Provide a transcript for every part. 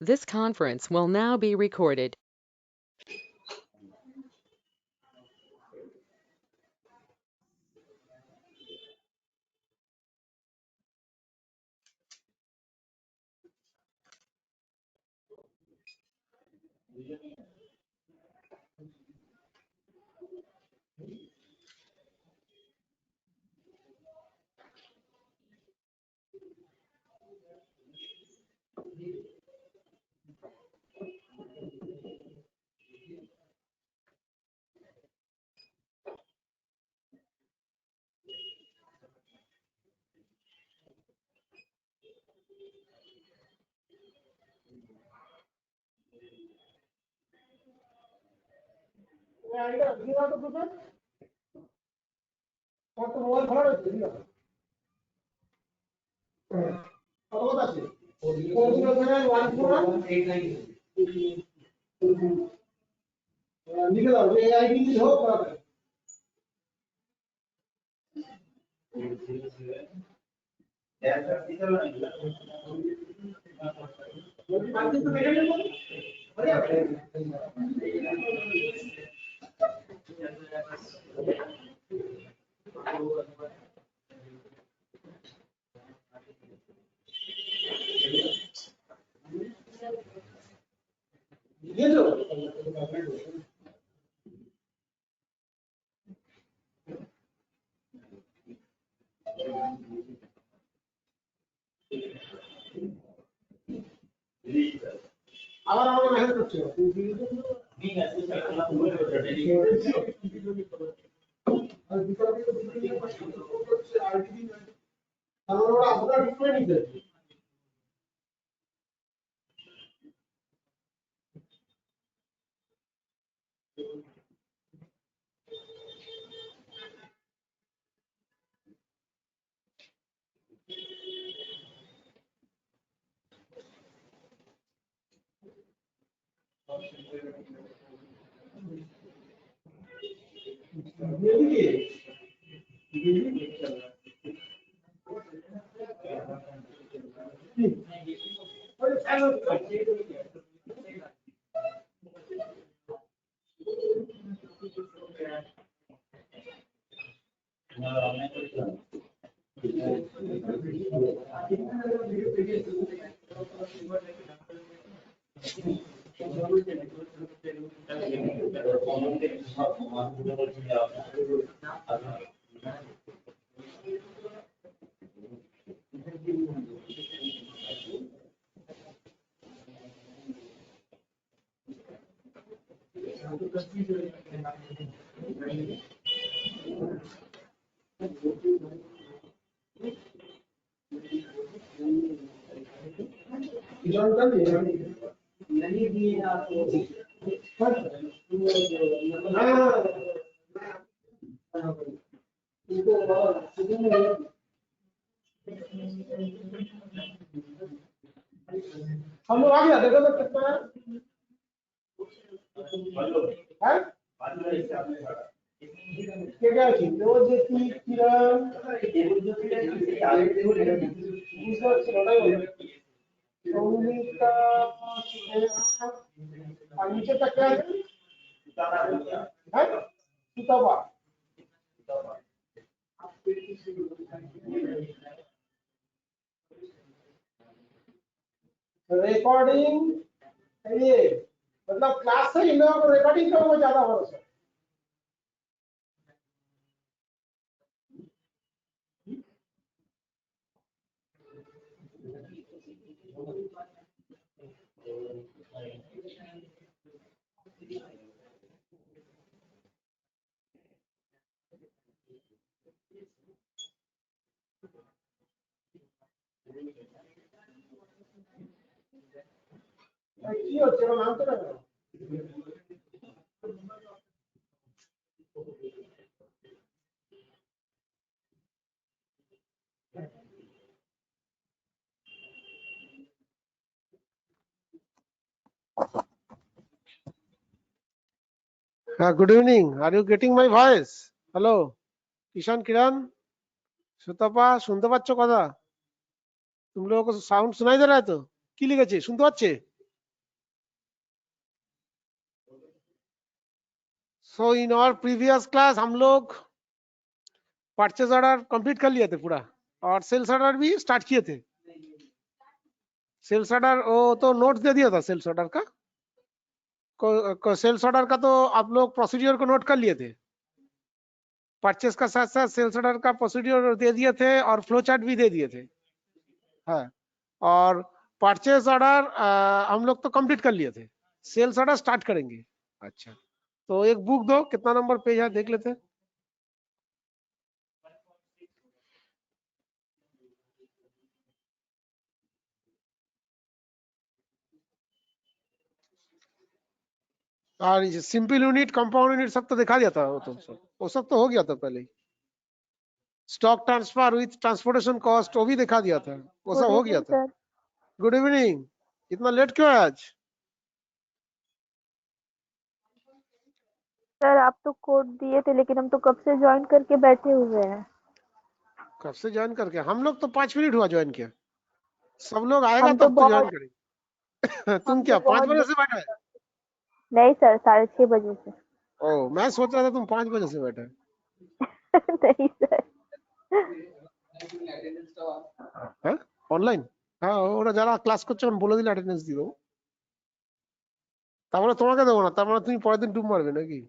This conference will now be recorded. हम लोग आ गया देखो तो कितना है क्या चीज वो जैसी किरण सौमिका नीचे तक क्या है सुतवा रिकॉर्डिंग ये मतलब क्लास से इन लोगों को रिकॉर्डिंग का वो ज्यादा भरोसा है। কি হচ্ছে ওর নাম তো না Good evening. Are you getting my voice? Hello. Ishan किरण সুতপা শুনতে পাচ্ছ কথা? तुम लोगों को साउंड सुनाई दे रहा है तो কি লিখেছে শুনতে পাচ্ছে? सो इन आवर प्रीवियस क्लास हम लोग परचेज ऑर्डर कंप्लीट कर लिए थे पूरा, और सेल्स ऑर्डर भी स्टार्ट किए थे। सेल्स ऑर्डर वो तो नोट्स दे दिया था सेल्स ऑर्डर का। सेल्स ऑर्डर का तो आप लोग प्रोसीड्यूर को नोट कर लिए थे। परचेस का साथ साथ सेल्स ऑर्डर का प्रोसीड्यूर दे दिए थे और फ्लो चार्ट भी दे दिए थे। हाँ, और परचेस ऑर्डर हम लोग तो कंप्लीट कर लिए थे, सेल्स ऑर्डर स्टार्ट करेंगे। अच्छा, तो एक बुक दो, कितना नंबर पेज है देख लेते हैं। और सिंपल यूनिट, कंपाउंड यूनिट सब तो दिखा दिया था, वो सब तो हो गया था पहले ही। Stock transfer with transportation cost वो भी दिखा दिया था, वो सब गुड हो गया इवनिंग था। सर। गुड इवनिंग, इतना लेट क्यों है आज? सर आप तो कोड दिए थे लेकिन हम तो कब से ज्वाइन करके बैठे हुए हैं। कब से ज्वाइन करके? हम लोग तो 5 मिनट हुआ ज्वाइन किया। सब लोग आएगा हम तो तब तो ज्वाइन बहुत करेंगे। तुम हम तो क्या 5 बजे बहुत से बैठे? नहीं सर, 6:30 बजे से। ओ, मैं सोच रहा था तुम 5 बजे से बैठे। नहीं सर। হ্যাঁ অনলাইন? হ্যাঁ, ওরা যারা ক্লাস করছে এখন বলে দিলে অ্যাটেন্ডেন্স দিয়ে দেবো। তার মানে তোমাকে দেবো না, তার মানে তুমি পরের দিন ডুব মারবে নাকি?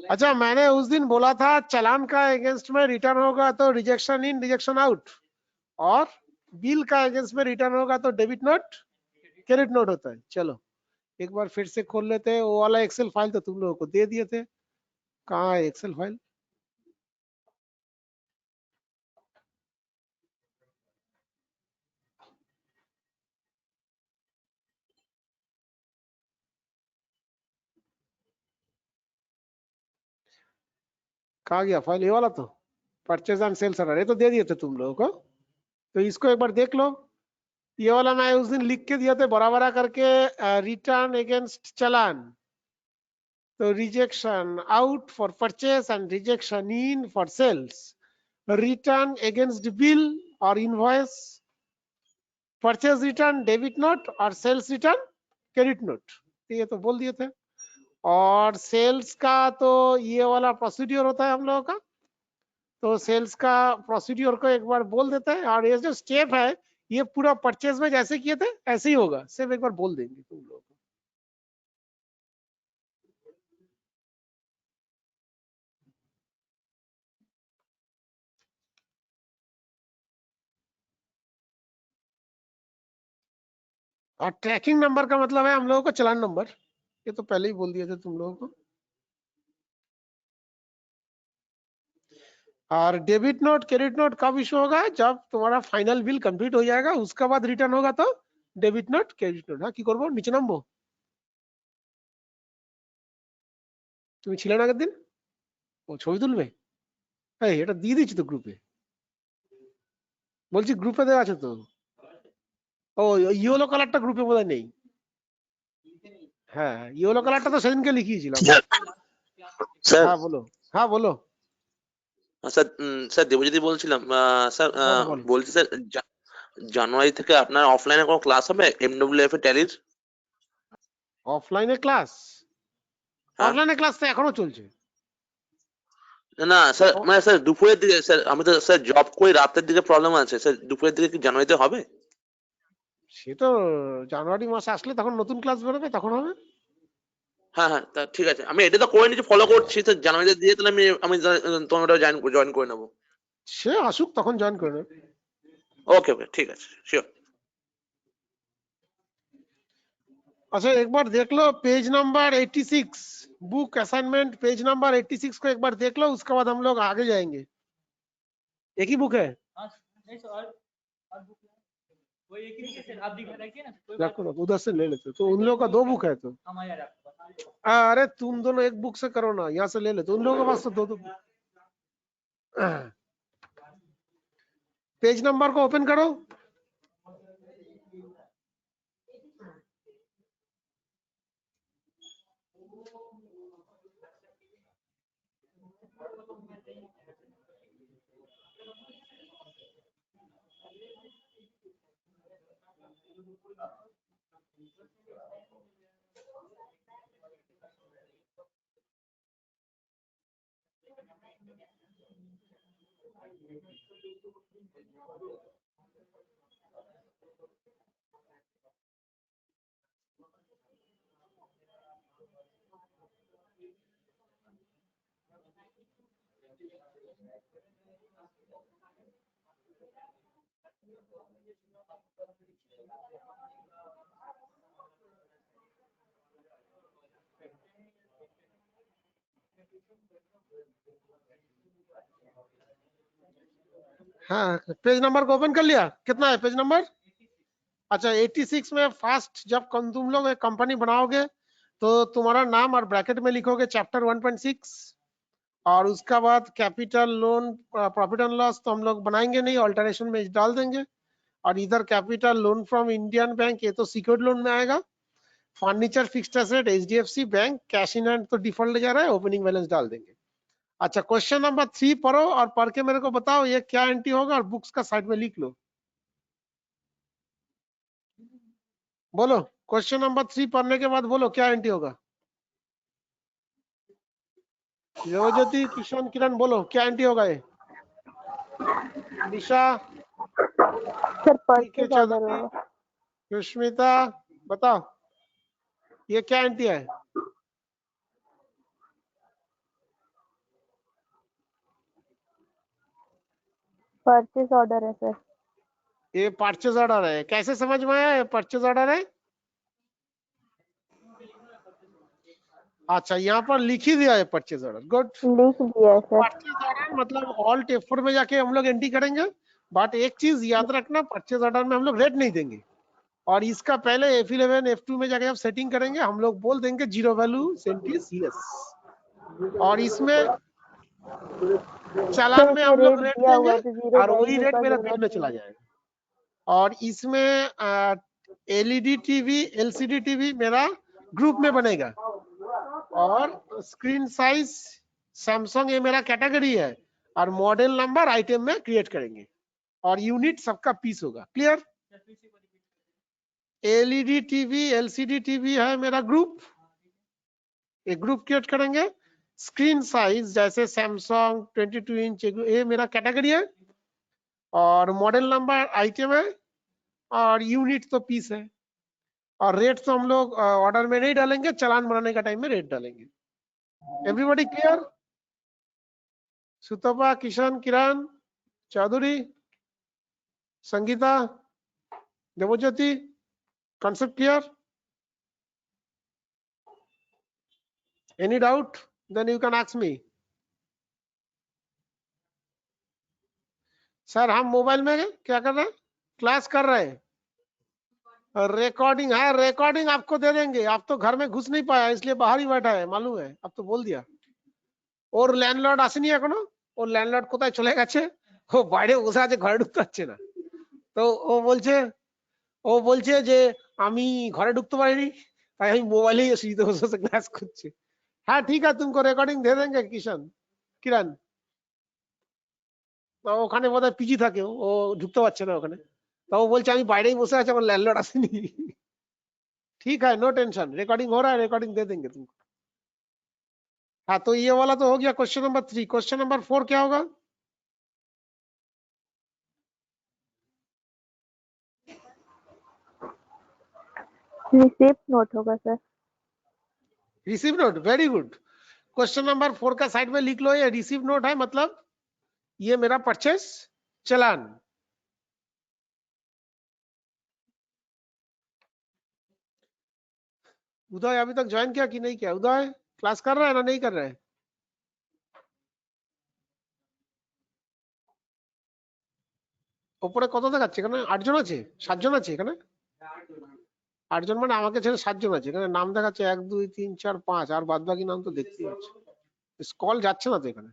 अच्छा, मैंने उस दिन बोला था चालान का अगेंस्ट में रिटर्न होगा तो रिजेक्शन इन रिजेक्शन आउट, और बिल का अगेंस्ट में रिटर्न होगा तो डेबिट नोट क्रेडिट नोट होता है। चलो एक बार फिर से खोल लेते हैं, वो वाला एक्सेल फाइल तो तुम लोगों को दे दिए थे, कहाँ है एक्सेल फाइल? कहाँ गया फाइल? ये वाला तो परचेज एंड सेल्स ऑर्डर, ये तो दे दिए थे तुम लोगों को, तो इसको एक बार देख लो। ये वाला मैं उस दिन लिख के दिया था बड़ा बड़ा करके, रिटर्न अगेंस्ट चालान, तो rejection out for purchase and rejection in for sales, return against bill और invoice, purchase return debit note और सेल्स रिटर्न क्रेडिट नोट, ये तो बोल दिए थे। और सेल्स का तो ये वाला प्रोसीड्यूर होता है हम लोगों का, तो सेल्स का प्रोसीड्यूर को एक बार बोल देते हैं, और ये जो स्टेप है ये पूरा परचेज में जैसे किए थे ऐसे ही होगा, सिर्फ एक बार बोल देंगे तुम लोग। और ट्रैकिंग नंबर का मतलब है हम लोगों को चालान नंबर, ये तो पहले ही बोल दिए थे तुम लोगों को। और डेबिट नोट क्रेडिट नोट कब इशू होगा? जब तुम्हारा फाइनल बिल कंप्लीट हो जाएगा उसके बाद रिटर्न होगा तो डेबिट नोट क्रेडिट नोट। हाँ, কি করব? নিচে নামবো? তুমি ছিলে না আগের দিন? ও ছবি তুলবে? এই এটা দিয়ে দিচ্ছি তো গ্রুপে, বলছি গ্রুপে দেওয়া আছে তো। ও ইয়েলো কালারটা গ্রুপে বোধহয় নেই। হ্যাঁ, ইয়েলো কালারটা তো সেদিনকে লিখিয়েছিলাম। স্যার হ্যাঁ বলো। হ্যাঁ বলো। স্যার স্যার দেবজ্যোতি বলছিলাম। স্যার বলো বলো। বলছি স্যার, জানুয়ারি থেকে আপনার অফলাইনে কোনো ক্লাস হবে এমডব্লিউএফ এর ট্যালির? অফলাইনে ক্লাস? হ্যাঁ। অফলাইনে ক্লাস তো এখনো চলছে। না স্যার, ও, মানে স্যার দুপুরের দিকে, স্যার আমি তো স্যার জব করি, রাতের দিকে প্রবলেম আছে স্যার, দুপুরের দিকে কি জানুয়ারিতে হবে? সে তো জানুয়ারি মাসে আসলে তখন নতুন ক্লাস বেরোবে, তখন হবে। হ্যাঁ হ্যাঁ, তা ঠিক আছে, আমি এটা তো করে নিচ্ছি, ফলো করছি স্যার, জানুয়ারিতে দিয়ে তাহলে আমি আমি তোমার ওটা জয়েন করে নেবো। সে আসুক তখন জয়েন করে নেবে। ওকে ওকে, ঠিক আছে, শিওর। अच्छा, एक बार देख लो page number 86, book assignment page number 86 को एक बार देख लो, उसके बाद हम लोग आगे जाएंगे। एक ही बुक है? नहीं सर, और बुक वो एक ही है सर, आप दिखा रखिए ना, कोई बात रखो रखो, उधर से ले लेते, तो उन लोगों का 2 बुक है तो। हम यार आपको बता दें। अरे तुम दोनों एक बुक से करो ना, यहाँ से ले लेते, उन लोगों के पास तो 2 पेज नंबर को ओपन करो। हाँ, पेज नंबर को ओपन कर लिया? कितना है पेज नंबर? अच्छा 86 में फर्स्ट जब तुम लोग एक कंपनी बनाओगे तो तुम्हारा नाम और ब्रैकेट में लिखोगे चैप्टर 1.6 और उसका बाद capital loan profit and loss तो हम लोग बनाएंगे नहीं, ऑल्टरेशन में डाल देंगे। और इधर capital loan from Indian bank, ये तो सिक्योर्ड लोन में आएगा। Furniture fixed asset HDFC bank, cash in hand तो डिफॉल्ट जा रहा है, ओपनिंग बैलेंस डाल देंगे। अच्छा क्वेश्चन नंबर 3 पढ़ो और पढ़ के मेरे को बताओ ये क्या एंट्री होगा और बुक्स का साइड में लिख लो। बोलो क्वेश्चन नंबर 3 पढ़ने के बाद बोलो क्या एंट्री होगा। देवज्योति, किशन, किरण बोलो क्या एंट्री होगा ये। निशा, सर परचेज ऑर्डर चौधरी, होगा। सुष्मिता बताओ ये क्या एंट्री है। परचेज ऑर्डर है सर। ये परचेज ऑर्डर है, कैसे समझ में आया ये परचेज ऑर्डर है? अच्छा यहाँ पर लिख ही दिया है परचेज ऑर्डर, गुड। लिख दिया है सर। परचेज ऑर्डर मतलब ऑल्ट F4 में जाके हम लोग एंट्री करेंगे, बट एक चीज याद रखना परचेज ऑर्डर में हम लोग रेट नहीं देंगे और इसका पहले F11 F2 में जाके जब सेटिंग करेंगे हम लोग बोल देंगे जीरो वैल्यू सेंटिस यस। और इसमें चालान में हम लोग रेट देंगे और वही रेट मेरा बिल में चला जाएगा। और इसमें एलईडी टीवी एलसीडी टीवी मेरा ग्रुप में बनेगा और स्क्रीन साइज सैमसंग ये मेरा कैटेगरी है और मॉडल नंबर आइटम में क्रिएट करेंगे और यूनिट सबका पीस होगा। Clear? LED TV LCD TV है मेरा ग्रुप, एक ग्रुप क्रिएट करेंगे। स्क्रीन साइज जैसे सैमसंग 22 इंच ये मेरा कैटेगरी है और मॉडल नंबर आइटम है और यूनिट तो पीस है और रेट तो हम लोग ऑर्डर में नहीं डालेंगे, चालान बनाने का टाइम में रेट डालेंगे। Everybody clear? Sutapa, Kishan, Kiran, Chaudhary, Sangeeta, Debjyoti, concept clear? Any doubt? Then you can ask me. Sir हम मोबाइल में क्या कर रहे हैं? क्लास कर रहे हैं। रिकॉर्डिंग है, रिकॉर्डिंग आपको दे देंगे। आप तो घर में घुस नहीं पाया इसलिए बाहर ही बैठा है, मालूम है, अब तो बोल दिया। और लैंडलॉर्ड আসেনি এখনো? ও ল্যান্ডলর্ড কোথায় চলে গেছে? ও বাইরে বসে আছে, ঘরে ঢুকতে পারছে না। তো ও বলছে যে আমি ঘরে ঢুকতে পারিনি তাই আমি মোবাইলেই সিঁড়িতে বসে বসে ক্লাস করছি। हाँ ठीक है, तुमको रिकॉर्डिंग दे देंगे किशन, किरण। তো ওখানে বোধহয় পিজি থাকে, ও ঢুকতে পারছে না ওখানে। তো ও বলছে আমি বাইরেই বসে আছি, আমার ল্যান্ডলর্ড আসেনি। ठीक है, नो टेंशन, रिकॉर्डिंग हो रहा है, रिकॉर्डिंग दे देंगे तुमको। हाँ तो ये वाला तो हो गया क्वेश्चन नंबर 3। क्वेश्चन नंबर 4 क्या होगा? रिसिप्ट नोट होगा sir. Receive note, very good. Question number 4 का साइड में लिख लो, ये रिसीव नोट है, मतलब ये मेरा परचेस चालान। उदय अभी तक ज्वाइन किया कि नहीं किया? उदय क्लास कर रहा है ना नहीं कर रहा है? উপরে কত দেখাচ্ছে এখানে? 8 জন আছে, 7 জন আছে এখানে? 8 জন মানে আমাকে ছেড়ে 7 জন আছে এখানে। নাম দেখাচ্ছে 1 2 3 4 5 আর বাদ বাকি নাম তো দেখতেই পাচ্ছি। স্কল যাচ্ছে না তো এখানে,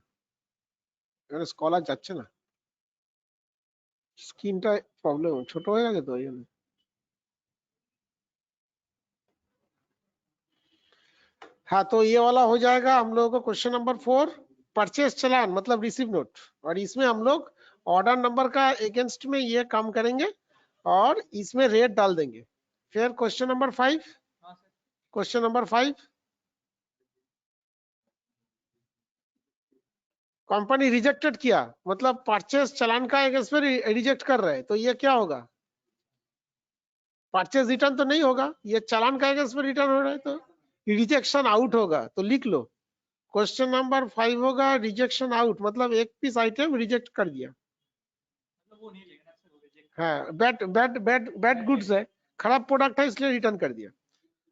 এখানে স্কল আর যাচ্ছে না। স্ক্রিনটা প্রবলেম, ছোট হয়ে গেছে তো এই জন্য। हाँ तो ये वाला हो जाएगा हम लोगों को क्वेश्चन नंबर 4 परचेस चालान मतलब रिसीव नोट। और इसमें हम लोग ऑर्डर नंबर का अगेंस्ट में ये काम करेंगे और इसमें रेट डाल देंगे। फिर question number 5, question number 5, company rejected किया, मतलब परचेज चालान का अगेंस्ट में रिजेक्ट कर रहे हैं, तो ये क्या होगा? परचेज रिटर्न तो नहीं होगा, ये चालान का अगेंस्ट में रिटर्न हो रहा है, तो रिजेक्शन आउट होगा। तो लिख लो क्वेश्चन नंबर 5 होगा रिजेक्शन आउट, मतलब एक पीस आइटम रिजेक्ट कर दिया। मतलब वो नहीं लेना सर, वो reject हाँ, बैड गुड्स है, खराब प्रोडक्ट है इसलिए रिटर्न कर दिया।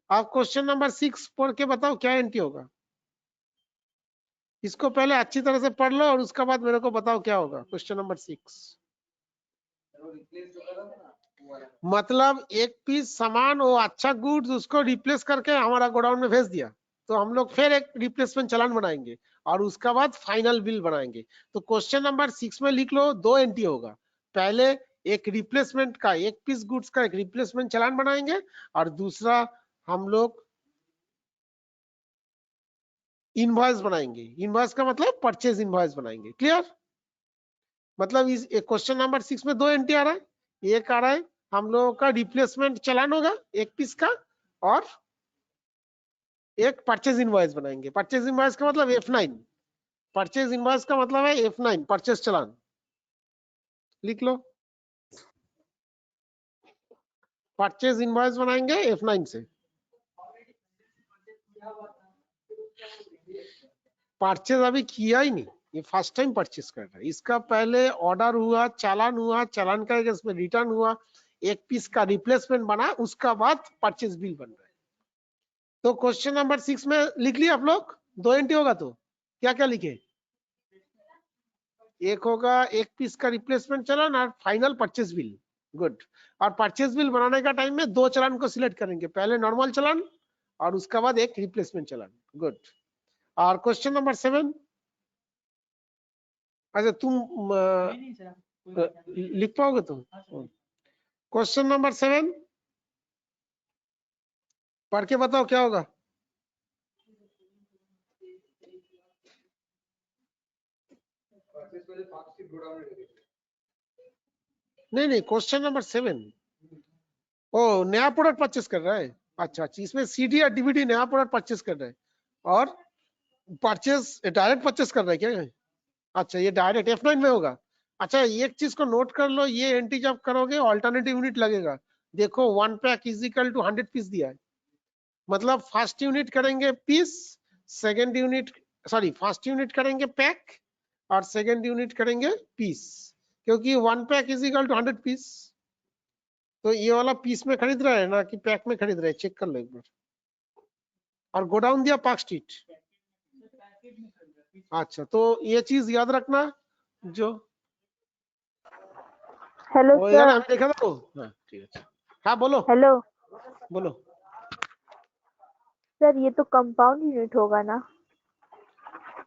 आप क्वेश्चन नंबर 6 पढ़ के बताओ क्या एंट्री होगा। इसको पहले अच्छी तरह से पढ़ लो और उसके बाद मेरे को बताओ क्या होगा। क्वेश्चन नंबर 6 मतलब एक पीस सामान, वो अच्छा गुड्स, उसको रिप्लेस करके हमारा गोडाउन में भेज दिया, तो हम लोग फिर एक रिप्लेसमेंट चालान बनाएंगे और उसका बाद फाइनल बिल बनाएंगे। तो क्वेश्चन नंबर 6 में लिख लो 2 एंट्री होगा। पहले एक रिप्लेसमेंट का, एक पीस गुड्स का एक रिप्लेसमेंट चालान बनाएंगे, और दूसरा हम लोग इनवॉइस बनाएंगे। इनवॉइस का मतलब परचेज इनवॉइस बनाएंगे। क्लियर? मतलब इस क्वेश्चन नंबर 6 में 2 एंट्री आ रहा है। एक आ रहा है हम लोगों का रिप्लेसमेंट चालान होगा एक पीस का, और एक परचेज इनवॉइस बनाएंगे। परचेज इनवॉइस का मतलब F9, परचेज इनवॉइस का मतलब है F9 परचेज चालान। लिख लो परचेज इनवॉइस बनाएंगे F9 से। परचेज अभी किया ही नहीं, ये फर्स्ट टाइम परचेज कर रहा है। इसका पहले ऑर्डर हुआ, चालान का इसमें रिटर्न हुआ, एक पीस का रिप्लेसमेंट बना, उसका बाद परचेज बिल बन रहा है। तो क्वेश्चन नंबर 6 में लिख लिया आप लोग, 2 एंट्री होगा, तो क्या क्या लिखे? एक होगा एक पीस का रिप्लेसमेंट चालान और फाइनल परचेज बिल। गुड। और परचेज बिल बनाने का टाइम में 2 चालान को सिलेक्ट करेंगे, पहले नॉर्मल चालान और उसका बाद एक रिप्लेसमेंट चालान। गुड। और क्वेश्चन नंबर 7, अच्छा तुम नहीं सर, कोई बात नहीं। लिख पाओगे तुम? हाँ सर। क्वेश्चन नंबर 7 पढ़ के बताओ क्या होगा। नहीं, क्वेश्चन नंबर 7, ओ नया प्रोडक्ट परचेस कर रहा है। अच्छा, इसमें सीडी या डीवीडी नया प्रोडक्ट परचेस कर रहा है, और परचेस डायरेक्ट परचेस कर रहा है क्या? अच्छा, ये डायरेक्ट F9 में होगा। अच्छा, एक चीज को नोट कर लो, ये एंट्री जब करोगे ऑल्टरनेटिव यूनिट लगेगा। देखो 1 pack is equal to 100 piece दिया है, मतलब फर्स्ट यूनिट करेंगे piece, second unit first unit करेंगे पैक और सेकंड यूनिट करेंगे पीस, क्योंकि 1 pack is equal to 100 piece. तो ये वाला पीस में खरीद रहा है ना कि पैक में खरीद रहा है, चेक कर लो एक बार। और गोडाउन दिया पार्क स्ट्रीट। अच्छा, तो ये चीज याद रखना जो हेलो होएगा ना, सर। हम देखा था वो। हाँ ठीक है, हाँ बोलो हेलो बोलो। सर, ये तो कंपाउंड यूनिट होगा ना?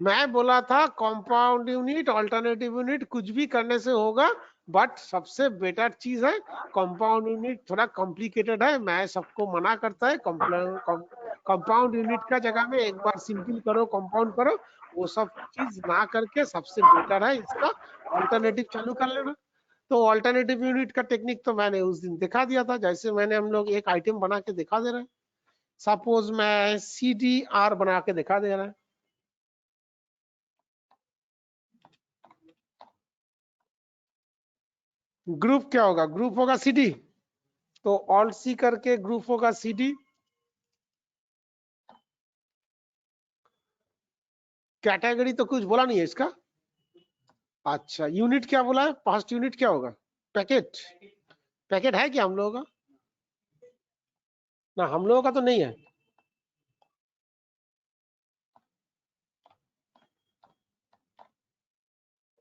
मैं बोला था कंपाउंड यूनिट, अल्टरनेटिव यूनिट कुछ भी करने से होगा, बट सबसे बेटर चीज है कंपाउंड यूनिट। थोड़ा कॉम्प्लिकेटेड है, मैं सबको मना करता है कंपाउंड यूनिट का जगह में एक बार सिंपल करो, कंपाउंड करो, वो सब चीज ना करके सबसे बेटर है इसका अल्टरनेटिव चालू कर लेना। तो अल्टरनेटिव यूनिट का टेक्निक तो मैंने उस दिन दिखा दिया था, जैसे मैंने हम लोग एक आइटम बना के दिखा दे रहे हैं। सपोज मैं CDR बना के दिखा दे रहा है। ग्रुप क्या होगा? ग्रुप होगा CD, तो ऑल्ट C करके ग्रुप होगा CD। कैटेगरी तो कुछ बोला नहीं है इसका। अच्छा, यूनिट क्या बोला है? फर्स्ट यूनिट क्या होगा? पैकेट। पैकेट है क्या हम लोगों का? ना, हम लोगों का तो नहीं है।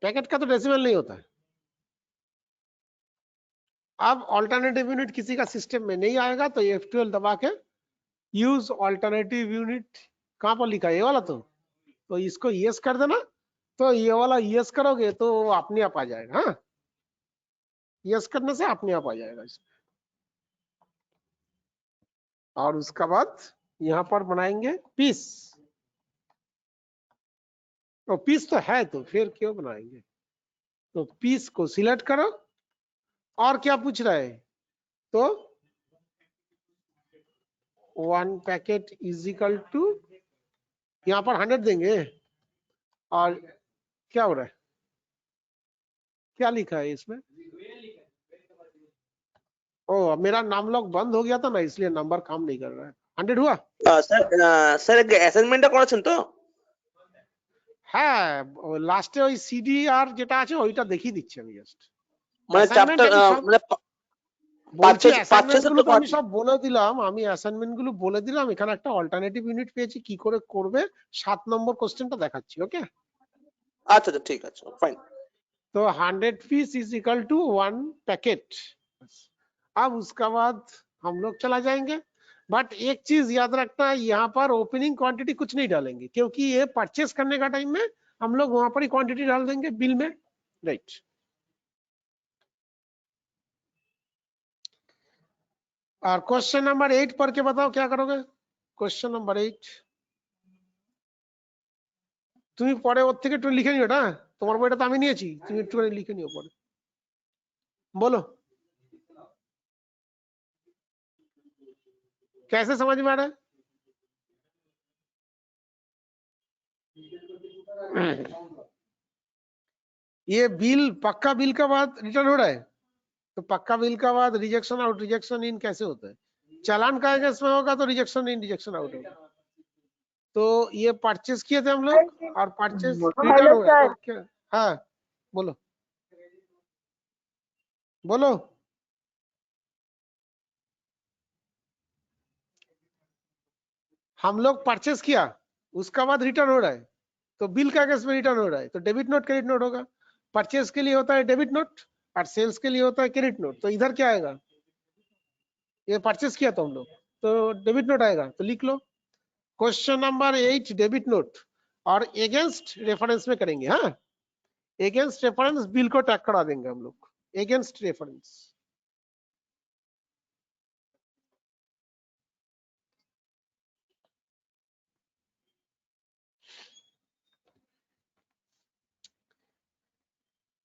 पैकेट का तो डेसिमल नहीं होता है। अब ऑल्टरनेटिव यूनिट किसी का सिस्टम में नहीं आएगा, तो F12 दबा के यूज ऑल्टरनेटिव यूनिट, कहां पर लिखा है ये वाला? तो इसको यस कर देना, तो ये वाला यस करोगे तो अपने आप आ जाएगा। हाँ, यस करने से अपने आप आ जाएगा इसमें। और उसका बाद यहाँ पर बनाएंगे पीस, तो पीस तो है, तो फिर क्यों बनाएंगे? तो पीस को सिलेक्ट करो, और क्या पूछ रहा है? तो 1 पैकेट इज इक्वल टू, यहाँ पर 100 देंगे, और क्या हो रहा है, क्या लिखा है इसमें? ओ मेरा नाम लॉग बंद हो गया था ना, इसलिए नंबर काम नहीं कर रहा है। 100 हुआ? স্যার অ্যাসাইনমেন্টটা করেছেন তো? হ্যাঁ, লাস্টে ওই সিডিআর যেটা আছে ওইটা দেখিয়ে দিচ্ছি আমি জাস্ট। মানে চ্যাপ্টার মানে বলছি পারচেজ অ্যাসাইনমেন্ট গুলো তো তো আমি সব বলে দিলাম, আমি অ্যাসাইনমেন্ট গুলো বলে দিলাম। এখানে একটা অল্টারনেটিভ ইউনিট পেয়েছি, কি করে করবে 7 নম্বর কোশ্চেনটা দেখাচ্ছি। ওকে, আচ্ছা আচ্ছা ঠিক আছে, ফাইন। तो 100 piece is equal to 1 packet. अब उसका बाद हम लोग चला जाएंगे, बट एक चीज याद रखना, यहाँ पर ओपनिंग क्वांटिटी कुछ नहीं डालेंगे, क्योंकि ये परचेस करने का टाइम में हम लोग वहां पर ही क्वांटिटी डाल देंगे बिल में। राइट, और क्वेश्चन नंबर 8 पढ़ के बताओ क्या करोगे। क्वेश्चन नंबर 8 তুমি পরে ওর থেকে একটু লিখে নিও, না তোমার বইটা তো আমি নিয়েছি, তুমি একটু লিখে নিও পরে। बोलो कैसे समझ में आ रहा है? ये बिल पक्का बिल का बाद रिटर्न हो रहा है, तो पक्का बिल का बाद रिजेक्शन आउट रिजेक्शन इन कैसे होता है? चालान का अगेंस्ट में होगा तो रिजेक्शन इन रिजेक्शन आउट होगा। तो ये परचेस किए थे हम लोग और परचेस रिटर्न हेलो हो रहा है सर, तो क्या? हाँ बोलो बोलो। हम लोग परचेस किया, उसका बाद रिटर्न हो रहा है, तो बिल का अगेंस्ट में रिटर्न हो रहा है, तो डेबिट नोट क्रेडिट नोट होगा। परचेस के लिए होता है डेबिट नोट और सेल्स के लिए होता है क्रेडिट नोट। तो इधर क्या आएगा, ये परचेस किया तो हम लोग, तो डेबिट नोट आएगा, तो लिख लो क्वेश्चन नंबर 8 डेबिट नोट, और एगेंस्ट रेफरेंस में करेंगे। हाँ, एगेंस्ट रेफरेंस बिल को टैग करा देंगे हम लोग, एगेंस्ट रेफरेंस।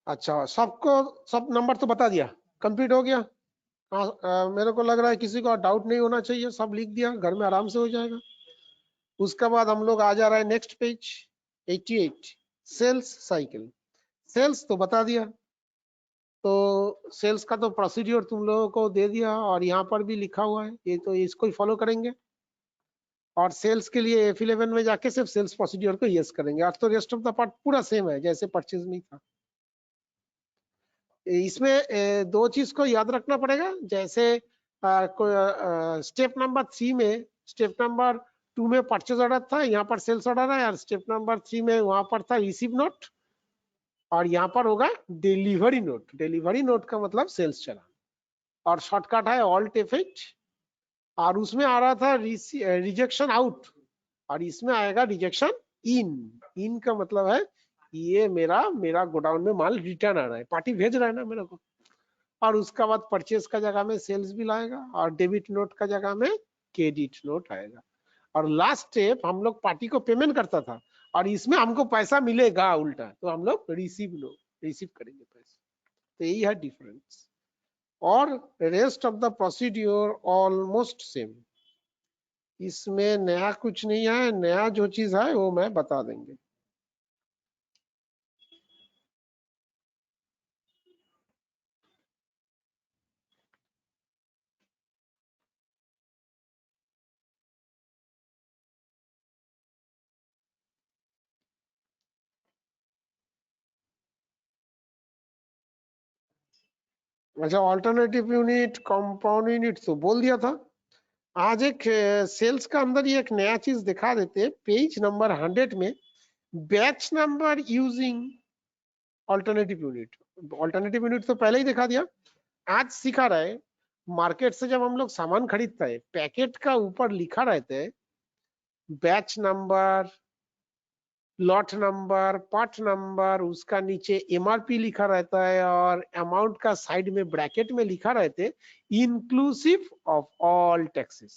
अच्छा, सबको सब नंबर तो बता दिया, कंप्लीट हो गया। मेरे को लग रहा है किसी को डाउट नहीं होना चाहिए, सब लिख दिया, घर में आराम से हो जाएगा। उसके बाद हम लोग आ जा रहा है next page 88 sales cycle. Sales तो बता दिया, तो सेल्स का तो प्रोसीड्यूर तुम लोगों को दे दिया और यहाँ पर भी लिखा हुआ है, ये तो इसको ही फॉलो करेंगे। और सेल्स के लिए F11 में जाके सिर्फ सेल्स प्रोसीड्यूर को यस करेंगे, और तो रेस्ट ऑफ द पार्ट पूरा सेम है जैसे परचेज में था। इसमें दो चीज को याद रखना पड़ेगा, जैसे स्टेप नंबर 3 में, स्टेप नंबर 2 में परचेज ऑर्डर था, यहाँ पर सेल्स ऑर्डर है, और स्टेप नंबर 3 में वहां पर था रिसीव नोट, और यहाँ पर होगा डिलीवरी नोट। डिलीवरी नोट का मतलब सेल्स चलान, और शॉर्टकट है ऑल्ट F8, और उसमें आ रहा था रिजेक्शन आउट, और इसमें आएगा रिजेक्शन इन। इन का मतलब है ये मेरा गोडाउन में माल रिटर्न आ रहा है, पार्टी भेज रहा है ना मेरे को। और उसका बाद परचेज का जगह में सेल्स बिल आएगा, और डेबिट नोट का जगह में क्रेडिट नोट आएगा। और लास्ट स्टेप हम लोग पार्टी को पेमेंट करता था, और इसमें हमको पैसा मिलेगा उल्टा, तो हम लोग रिसीव करेंगे पैसा। तो यही है डिफरेंस, और rest of the procedure almost same. इसमें नया कुछ नहीं है, नया जो चीज है वो मैं बता देंगे। अच्छा, ऑल्टरनेटिव यूनिट, कंपाउंड यूनिट तो बोल दिया था। आज एक सेल्स का अंदर ही एक नया चीज दिखा देते हैं, पेज नंबर 100 में batch number using alternative unit. Alternative unit तो पहले ही दिखा दिया, आज सिखा रहे मार्केट से जब हम लोग सामान खरीदता है, पैकेट का ऊपर लिखा रहता है batch number, lot number, part number, उसका नीचे MRP लिखा रहता है, और अमाउंट का साइड में ब्रैकेट में लिखा रहते हैं इंक्लूसिव ऑफ ऑल टैक्सेस।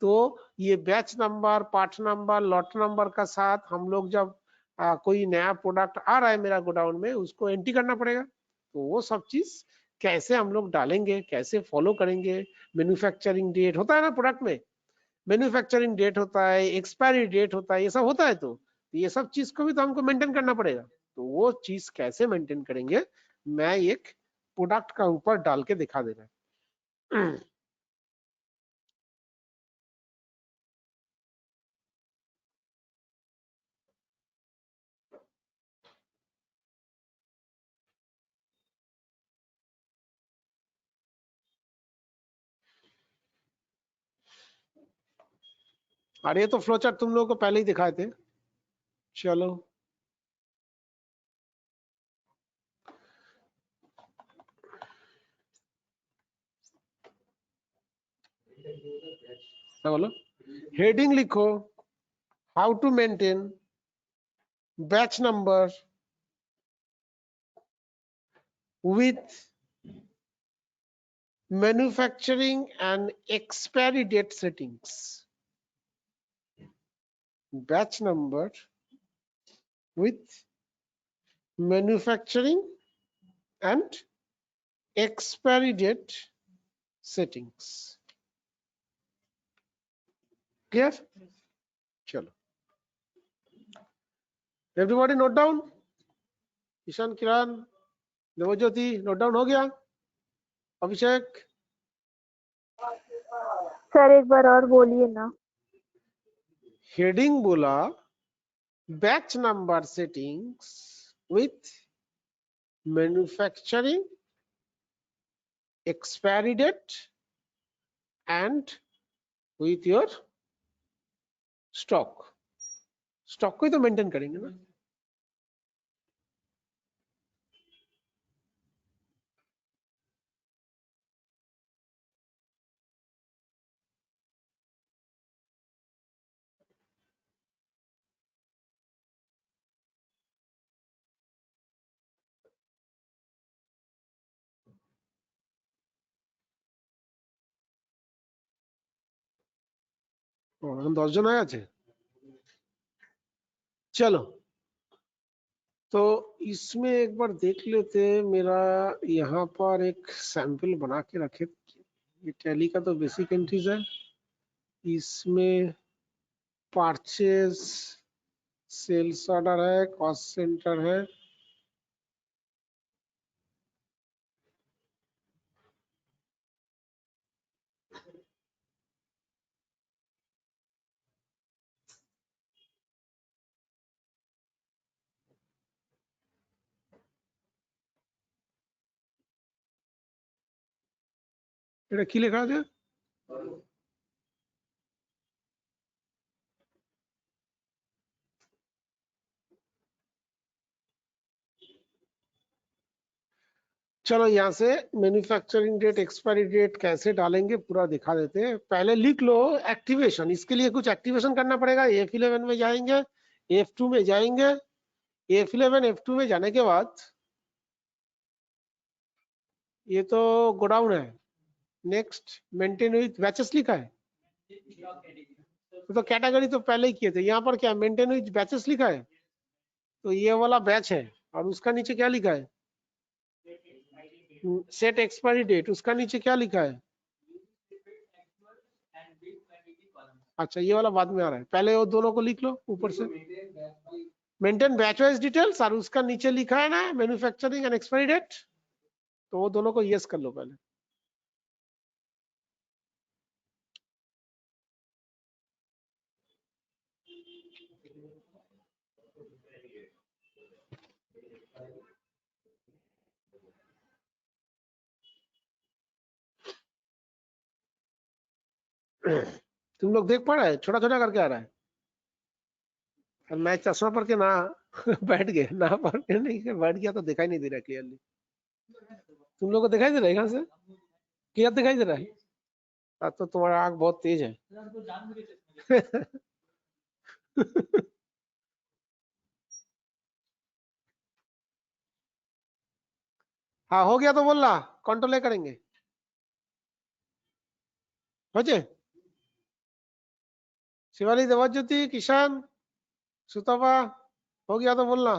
तो ये batch number, part number, lot number का साथ हम लोग जब कोई नया प्रोडक्ट आ रहा है मेरा गोडाउन में, उसको एंट्री करना पड़ेगा। तो वो सब चीज कैसे हम लोग डालेंगे, कैसे फॉलो करेंगे, मैन्युफैक्चरिंग डेट होता है ना प्रोडक्ट में, मैन्युफैक्चरिंग डेट होता है, एक्सपायरी डेट होता है, ये सब होता है। तो ये सब चीज को भी तो हमको मेंटेन करना पड़ेगा। तो वो चीज कैसे मेंटेन करेंगे, मैं एक प्रोडक्ट का ऊपर डाल के दिखा दे रहा हूं। और ये तो फ्लोचार्ट तुम लोगों को पहले ही दिखाए थे। चलो क्या बोलो, हेडिंग लिखो, how to maintain batch number with manufacturing and expiry date settings. Batch number with manufacturing and expiry date settings. Clear? चलो, everybody note down. ईशान, किरण, देवज्योति, नोट डाउन हो गया? अभिषेक, सर एक बार और बोलिए ना। हेडिंग बोला batch number settings with manufacturing expiry date and with your stock को ही तो मेंटेन करेंगे ना। हम 10 जन आया थे। चलो तो इसमें एक बार देख लेते, मेरा यहाँ पर एक सैंपल बना के रखे। ये टैली का तो बेसिक एंट्रीज है, इसमें परचेज, सेल्स ऑर्डर है, कॉस्ट सेंटर है, এটা কি লেখা আছে? चलो यहाँ से मैन्युफैक्चरिंग डेट, एक्सपायरी डेट कैसे डालेंगे पूरा दिखा देते हैं। पहले लिख लो एक्टिवेशन, इसके लिए कुछ एक्टिवेशन करना पड़ेगा। F11 में जाएंगे, F2 में जाएंगे, F11 F2 में जाने के बाद ये तो गोडाउन है, नेक्स्ट मेंटेन विथ बैचेस लिखा है, तो कैटेगरी तो पहले ही किए थे। यहाँ पर क्या मेंटेन विथ बैचेस लिखा है, तो ये वाला बैच है, और उसका नीचे क्या लिखा है, सेट एक्सपायरी डेट, उसका नीचे क्या लिखा है। अच्छा ये वाला बाद में आ रहा है, पहले वो दोनों को लिख लो ऊपर से। मेंटेन बैच वाइज डिटेल्स, और उसका नीचे लिखा है ना मैन्युफैक्चरिंग एंड एक्सपायरी डेट, तो वो दोनों को यस कर लो पहले। तुम लोग देख पा रहे हैं, छोटा छोटा करके आ रहा है, और मैं चश्मा पढ़ के ना बैठ गए, ना पढ़ के नहीं बैठ गया तो दिखाई नहीं दे रहा क्लियरली। तुम लोग को दिखाई दे रहा है यहाँ से, क्लियर दिखाई दे रहा है? तो तुम्हारा आंख बहुत तेज है। हाँ हो गया तो बोल रहा, कंट्रोल करेंगे बचे। शिवाली, देवज्योति, किशन, सुतपा, हो गया तो बोलना।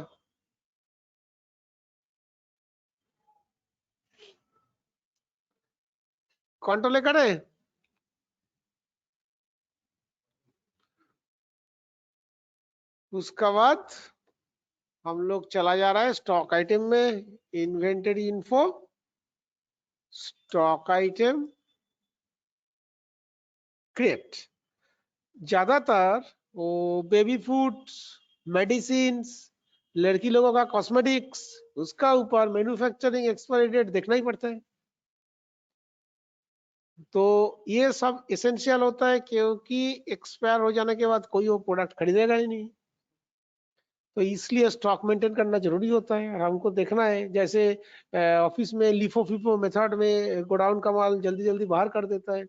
कंट्रोल करे, उसका बाद हम लोग चला जा रहा है स्टॉक आइटम में, inventory info, stock item create. ज्यादातर वो बेबी फूड्स, मेडिसिन, लड़की लोगों का कॉस्मेटिक्स, उसका ऊपर मैन्युफैक्चरिंग एक्सपायरी डेट देखना ही पड़ता है। तो ये सब एसेंशियल होता है क्योंकि एक्सपायर हो जाने के बाद कोई वो प्रोडक्ट खरीदेगा ही नहीं, तो इसलिए स्टॉक मेंटेन करना जरूरी होता है। और हमको देखना है जैसे ऑफिस में लिफो फिफो मेथड में गोडाउन का माल जल्दी जल्दी बाहर कर देता है,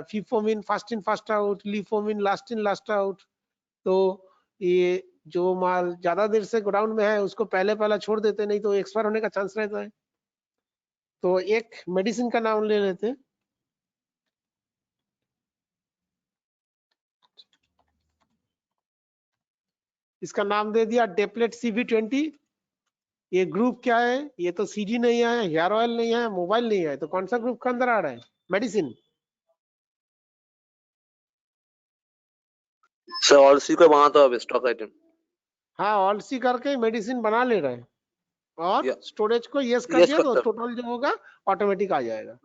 FIFO mean fast in fast out, LIFO mean last in last out. तो ये जो माल ज्यादा देर से गोडाउन में है उसको पहले पहला छोड़ देते, नहीं तो एक्सपायर होने का चांस रहता है। तो एक मेडिसिन का नाम ले लेते हैं, इसका नाम दे दिया डेप्लेट CV20। ये ग्रुप क्या है? ये तो सीजी नहीं है, हेयर ऑयल नहीं है, मोबाइल नहीं है, तो कौन सा ग्रुप के अंदर आ रहा है? मेडिसिन। सर ऑल सी को बनाता হবে स्टॉक आइटम। हाँ, ऑल सी करके मेडिसिन बना ले रहे हैं और या स्टोरेज को यस कर यस दिया तो करता है। टोटल जो होगा ऑटोमेटिक आ जाएगा।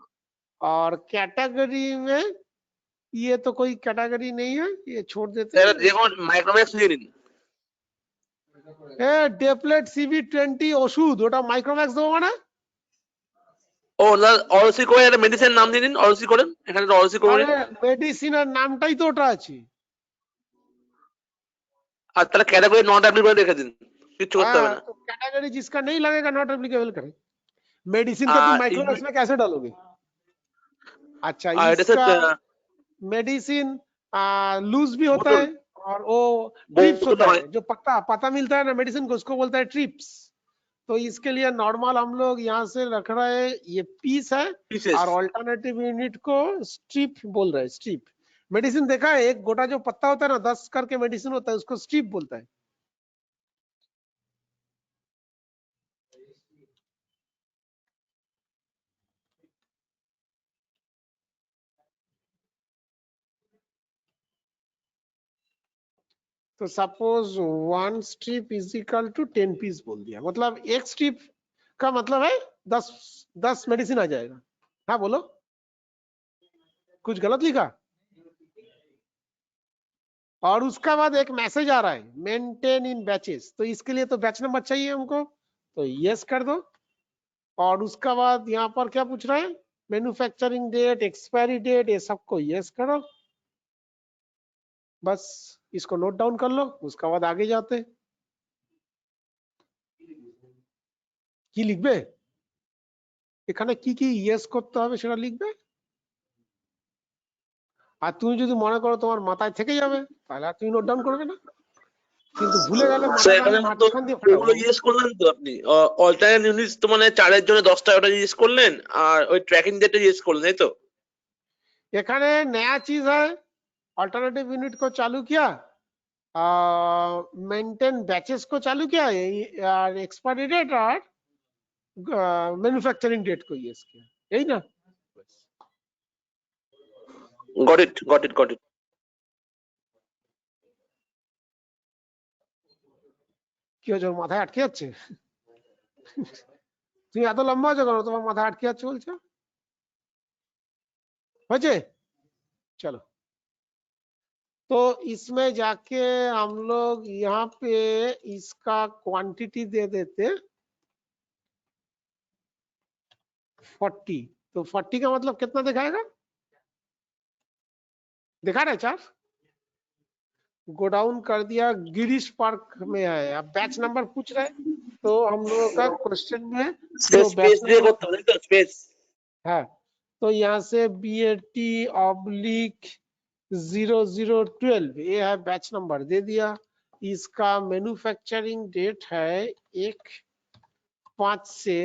और कैटेगरी में ये तो कोई कैटेगरी नहीं है, ये छोड़ देते স্যার हैं। যেমন মাইক্রোম্যাক্স নিয়ে নিন। ডেপ্লেট CV20 ওষুধ, ওটা মাইক্রোম্যাক্স দেবো মানে? ও না অলসি করে একটা মেডিসিন নাম দিয়ে দিন, অলসি করেন, এখানে একটা অলসি করে আরে নিন। মেডিসিনের নামটাই তো ওটা আছে। আর তাহলে ক্যাটাগরি নট অ্যাপ্লিকেবল রেখে দিন, কিছু করতে হবে हाँ, না। तो कैटेगरी जिसका नहीं लगेगा नॉट एप्लीकेबल करें। मेडिसिन को तुम আর माइक्रोमैक्स में कैसे डालोगे? अच्छा, আর এটা इसका স্যার मेडिसिन लूज भी होता বোতল है और वो ट्रिप्स বোতল होता হয়। है, जो पत्ता पत्ता मिलता है ना मेडिसिन को, उसको बोलता है ट्रिप्स। तो इसके लिए नॉर्मल हम लोग यहाँ से रख रहे हैं, ये पीस है পিসেস और ऑल्टरनेटिव यूनिट को स्ट्रिप बोल रहे हैं। स्ट्रिप मेडिसिन देखा है, एक गोटा जो पत्ता होता है ना 10 करके मेडिसिन होता है, उसको स्ट्रिप बोलता है। तो suppose 1 strip is equal to 10 piece बोल दिया, मतलब एक स्ट्रिप का मतलब है 10 मेडिसिन आ जाएगा। हाँ बोलो, कुछ गलत लिखा? और उसका बाद एक मैसेज आ रहा है मेंटेन इन बैचेस, तो इसके लिए तो बैच नंबर चाहिए हमको, तो यस कर दो। और उसका बाद यहाँ पर क्या पूछ रहा है? मैन्युफैक्चरिंग डेट, एक्सपायरी डेट, ये सबको यस करो। बस इसको नोट डाउन कर लो, उसका बाद आगे जाते। কি লিখবে এখানে? কি ইয়েস করতে হবে সেটা লিখবে। আর তুমি যদি মনে করো তোমার মাথায় থেকে যাবে তাহলে আর তুমি নোট ডাউন করবে না, কিন্তু ভুলে গেলে স্যার মাথাটা আমি এখানে তো মাঝখান দিয়ে ফাটাবো। ওগুলো ইউজ করলেন তো আপনি, অল্টারনেট ইউনিটস তো মানে 4 এর জন্য 10টা ওটা ইউজ করলেন, আর ওই ট্র্যাকিং ডেটা ইউজ করলেন, তাই তো? এখানে नया चीज है, अल्टरनेटिव यूनिट को चालू किया, मेंटेन बैचेस को चालू किया और एक्सपायरी डेट और मैन्युफैक्चरिंग डेट को यूज किया, यही ना? Got it got it got it. কি হচ্ছে, ওর মাথায় আটকে যাচ্ছে? তুমি এত লম্বা হচ্ছে কেন, তোমার মাথায় আটকে যাচ্ছে বলছো? হয়েছে? चलो, तो इसमें जाके हम लोग यहाँ पे इसका क्वांटिटी दे देते 40। तो 40 का मतलब कितना दिखाएगा? दिखा रहे 4? गोडाउन कर दिया, गिरीश पार्क में है। अब बैच नंबर पूछ रहे हैं, तो हम लोगों का क्वेश्चन में जो স্পেস बैच দিয়ে नंबर করতে হবে, তাই তো? স্পেস है, तो यहाँ से BAT/0012 ये है बैच नंबर, दे दिया। इसका मैन्युफैक्चरिंग डेट है 1/5 से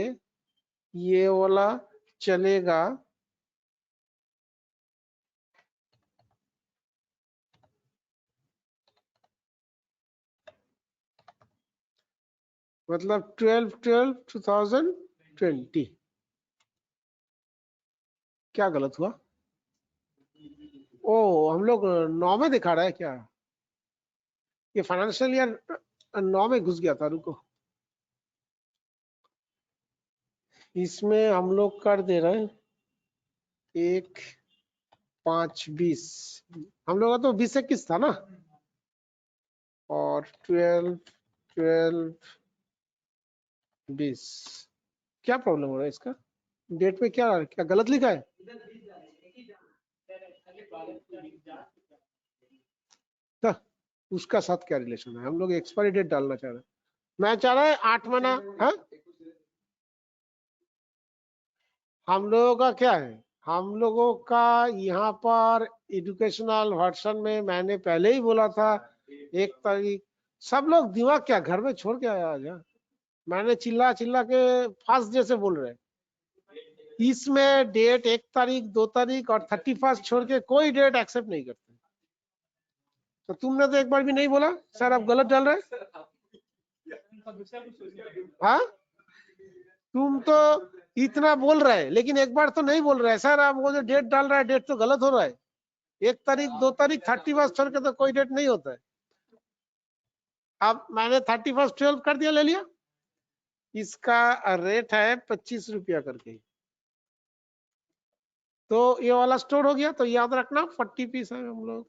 ये वाला चलेगा मतलब 12/12/2020। क्या गलत हुआ? ओ, हम लोग 9 में दिखा रहा है क्या? ये फाइनेंशियल ईयर 9 में घुस गया था, रुको। इसमें हम लोग कर दे रहे हैं 1 5 20, हम लोग का तो 20 21 था ना, और 12 12 20। क्या प्रॉब्लम हो रहा है इसका? डेट में क्या गलत लिखा है? तो उसका साथ क्या रिलेशन है? हम लोग एक्सपायरी डेट डालना चाह रहे हैं। मैं चाह रहा है 8 महीना। हाँ, हम लोगों का क्या है, हम लोगों का यहाँ पर एजुकेशनल वर्जन में मैंने पहले ही बोला था 1 तारीख। सब लोग दिमाग क्या घर में छोड़ के आया आज? मैंने चिल्ला चिल्ला के फास्ट जैसे बोल रहे हैं। इसमें डेट 1 तारीख 2 तारीख और 31 छोड़ के कोई डेट एक्सेप्ट नहीं करते। तो तुमने तो एक बार भी नहीं बोला सर आप गलत डाल रहे हैं। हाँ, तुम तो इतना बोल रहे हैं लेकिन एक बार तो नहीं बोल रहे हैं सर आप वो जो डेट डाल रहा है डेट तो गलत हो रहा है। 1 तारीख 2 तारीख 31 छोड़ के तो कोई डेट नहीं होता है। अब मैंने 31 12 कर दिया, ले लिया। इसका रेट है 25 रुपया करके, तो ये वाला स्टोर हो गया। तो याद रखना 40 पीस है हम लोग,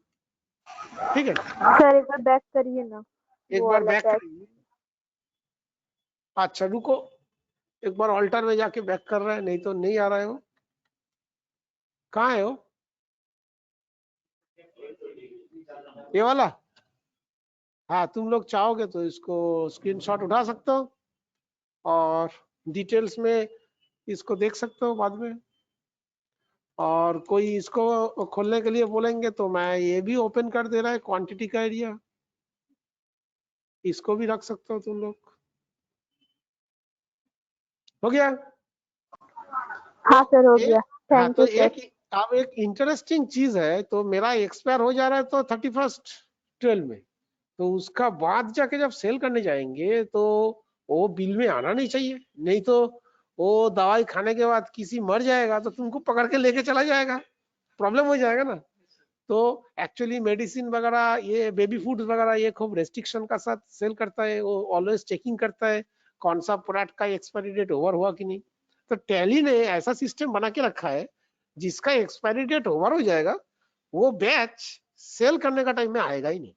ठीक है। सर एक बार बैक करिए ना, एक वो बार वाला बैक बैक। करिए। अच्छा रुको, एक बार ऑल्टर में जाके बैक कर रहा है, नहीं तो नहीं आ रहा है वो। कहाँ है वो? ये वाला? हाँ, तुम लोग चाहोगे तो इसको स्क्रीनशॉट उठा सकते हो और डिटेल्स में इसको देख सकते हो बाद में। और कोई इसको खोलने के लिए बोलेंगे तो मैं ये भी ओपन कर दे रहा है क्वांटिटी का एरिया, इसको भी रख सकते हो तुम लोग। हो गया? हाँ सर हो एक- गया, हाँ, थैंक तो यू सर। एक अब एक इंटरेस्टिंग चीज है, तो मेरा एक्सपायर हो जा रहा है तो 31 12 में, तो उसका बाद जाके जब सेल करने जाएंगे तो वो बिल में आना नहीं चाहिए। नहीं तो वो दवाई खाने के बाद किसी मर जाएगा तो तुमको पकड़ के लेके चला जाएगा, प्रॉब्लम हो जाएगा ना। तो एक्चुअली मेडिसिन वगैरह ये बेबी फूड वगैरह ये खूब रेस्ट्रिक्शन का साथ सेल करता है, वो ऑलवेज चेकिंग करता है कौन सा प्रोडक्ट का एक्सपायरी डेट ओवर हुआ कि नहीं। तो टैली ने ऐसा सिस्टम बना के रखा है जिसका एक्सपायरी डेट ओवर हो जाएगा वो बैच सेल करने का टाइम में आएगा ही नहीं,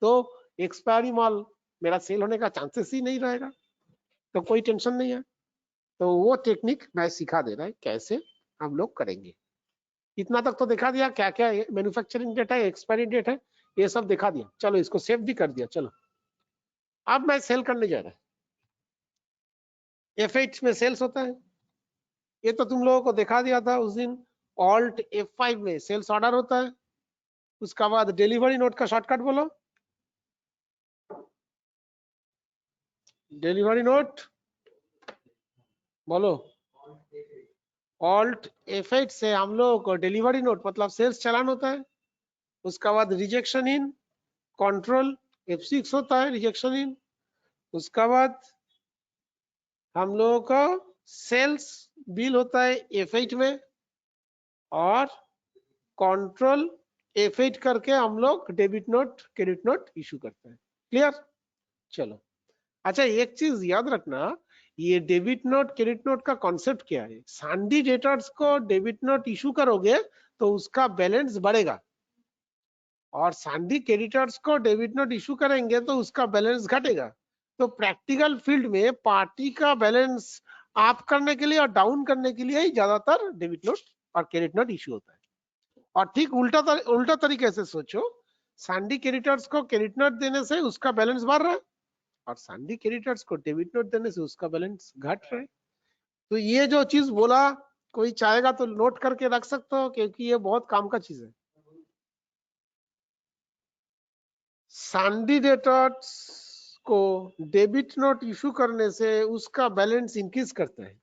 तो एक्सपायरी माल मेरा सेल होने का चांसेस ही नहीं रहेगा, तो कोई टेंशन नहीं है। तो वो टेक्निक मैं सिखा दे रहा है कैसे हम लोग करेंगे। इतना तक तो दिखा दिया, क्या क्या मैन्युफैक्चरिंग डेट है, एक्सपायरी डेट है, ये सब दिखा दिया। चलो इसको सेव भी कर दिया। चलो अब मैं सेल करने जा रहा है। F8 में सेल्स होता है, ये तो तुम लोगों को दिखा दिया था उस दिन। ऑल्ट F5 में सेल्स ऑर्डर होता है। उसका बाद डिलीवरी नोट का शॉर्टकट बोलो, डिलीवरी नोट बोलो। ऑल्ट F8 से हम लोगों को डिलीवरी नोट मतलब सेल्स चालान होता है। उसका बाद रिजेक्शन इन कंट्रोल F6 होता है, रिजेक्शन इन। उसका बाद हम लोगों का सेल्स बिल होता है F8 में, और कंट्रोल F8 करके हम लोग debit note credit note issue करते हैं। क्लियर? चलो अच्छा, एक चीज याद रखना, ये डेबिट नोट क्रेडिट नोट का कॉन्सेप्ट क्या है। सैंडी डेटर्स को डेबिट नोट इशू करोगे तो उसका बैलेंस बढ़ेगा, और सैंडी क्रेडिटर्स को डेबिट नोट इशू करेंगे तो उसका बैलेंस घटेगा। तो प्रैक्टिकल फील्ड में पार्टी का बैलेंस अप करने के लिए और डाउन करने के लिए ही ज्यादातर डेबिट नोट और क्रेडिट नोट इशू होता है। और ठीक उल्टा तरीके से सोचो, सैंडी क्रेडिटर्स को क्रेडिट नोट देने से उसका बैलेंस बढ़ रहा है, और सैंडी क्रेडिटर्स को डेबिट नोट देने से उसका बैलेंस घट रहा है। तो ये जो चीज बोला, कोई चाहेगा तो नोट करके रख सकते हो क्योंकि ये बहुत काम का चीज है। सैंडी डेटर्स को डेबिट नोट इशू करने से उसका बैलेंस इंक्रीज करता है।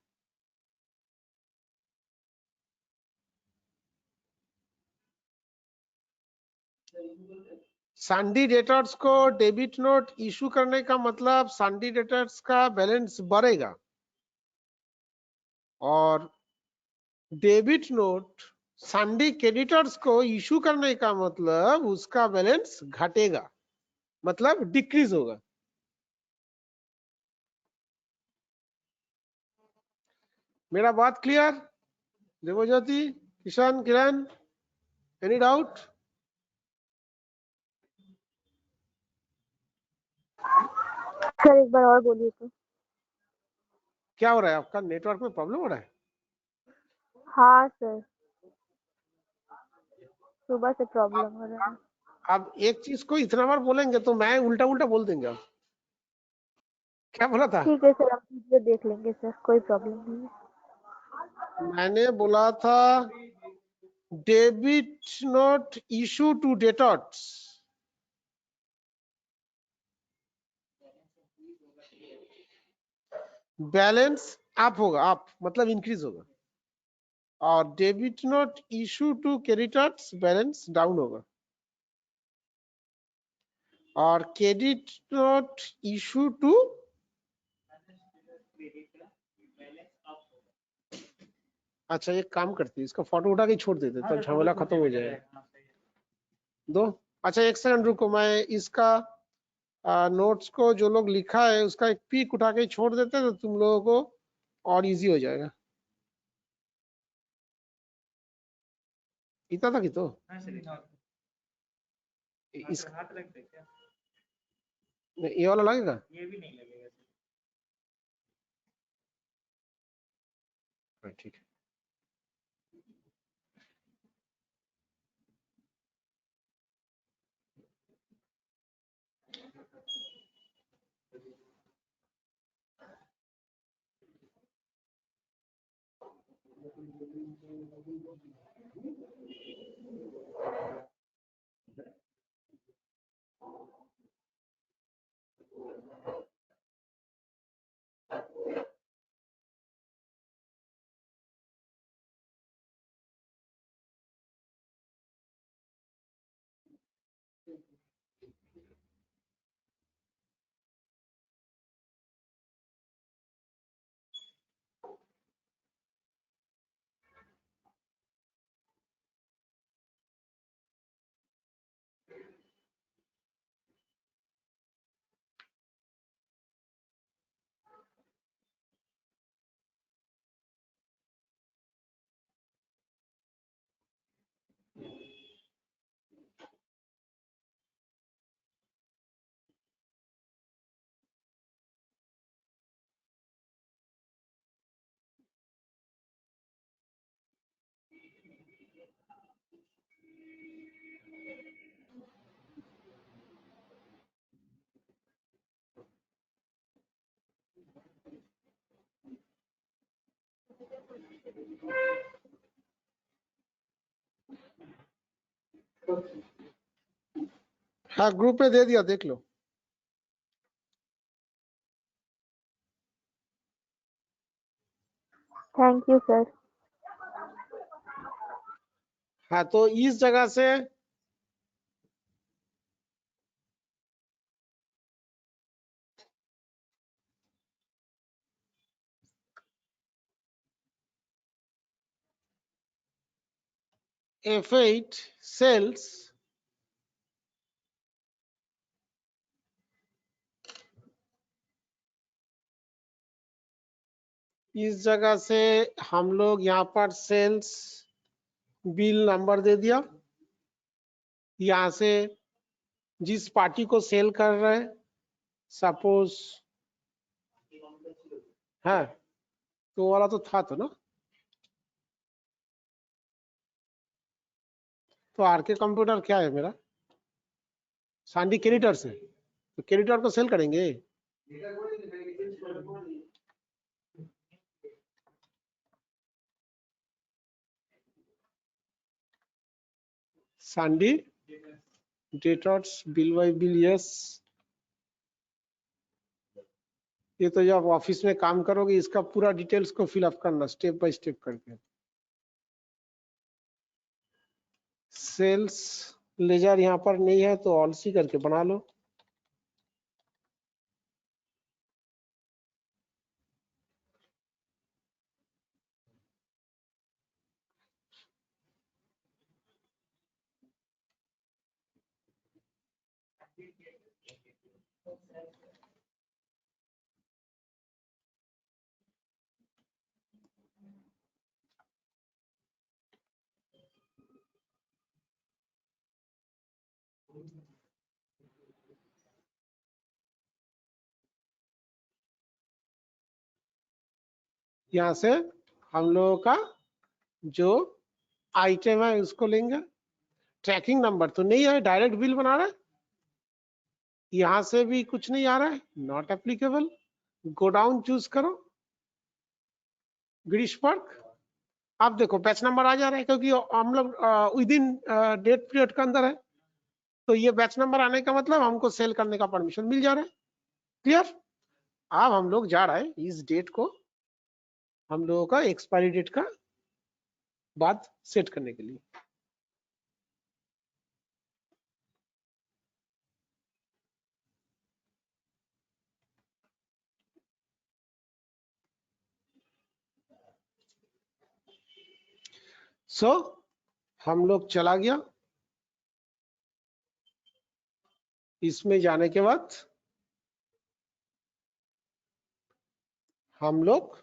सैंडी डेटर्स को डेबिट नोट इशू करने का मतलब सैंडी डेटर्स का बैलेंस बढ़ेगा, और डेबिट नोट सैंडी क्रेडिटर्स को इशू करने का मतलब उसका बैलेंस घटेगा, मतलब डिक्रीज होगा। मेरा बात क्लियर? देवज्योति, किशन, किरण, एनी डाउट? सर एक बार और बोलिए तो। क्या हो रहा है आपका? नेटवर्क में प्रॉब्लम हो रहा है? हाँ सर, सुबह से प्रॉब्लम हो रहा है। आप एक चीज को इतना बार बोलेंगे तो मैं उल्टा उल्टा बोल देंगे आप। क्या बोला था? ठीक है सर, हम वीडियो देख लेंगे सर, कोई प्रॉब्लम नहीं है। मैंने बोला था debit note issue to debtors, balance up होगा, अप मतलब इंक्रीज होगा, और debit note issue to creditors balance down होगा, और क्रेडिट नोट इशू टू अच्छा एक काम करती है, इसका फोटो उठा के छोड़ देते तो झमेला खत्म हो जाएगा। दो अच्छा एक सेकंड रुको, मैं इसका नोट्स को जो लोग लिखा है उसका एक पिक उठा के छोड़ देते तो तुम लोगों को और इजी हो जाएगा। इतना था कि तो हाँ सर, इस हाथ लगते क्या? ये वाला लगेगा? ये भी नहीं लगेगा सर। ठीक है। हाँ ग्रुप में दे दिया, देख लो। Thank you sir. हाँ तो इस जगह से F8 सेल्स इस जगह से हम लोग यहाँ पर सेल्स बिल नंबर दे दिया, यहाँ से जिस पार्टी को सेल कर रहे हैं, सपोज है तो वाला तो था तो ना, तो आरके कंप्यूटर क्या है मेरा, सांडी क्रेडिटर से, तो क्रेडिटर को सेल करेंगे। Sandi debtors bill by bill, yes. ये तो जब ऑफिस में काम करोगे इसका पूरा डिटेल्स को फिलअप करना स्टेप बाय स्टेप करके। सेल्स लेजर यहाँ पर नहीं है तो ऑल सी करके बना लो। यहाँ से हम लोगों का जो आइटम है उसको लेंगे, ट्रैकिंग नंबर तो नहीं है, डायरेक्ट बिल बना रहा है, यहां से भी कुछ नहीं आ रहा है, नॉट एप्लीकेबल। गोडाउन चूज करो, ग्रीशपर्क, अब देखो बैच नंबर आ जा रहा है क्योंकि हम लोग विद इन डेट पीरियड के अंदर है, तो ये बैच नंबर आने का मतलब हमको सेल करने का परमिशन मिल जा रहा है। क्लियर? अब हम लोग जा रहे हैं इस डेट को हम लोगों का एक्सपायरी डेट का बाद सेट करने के लिए। सो हम लोग चला गया, इसमें जाने के बाद हम लोग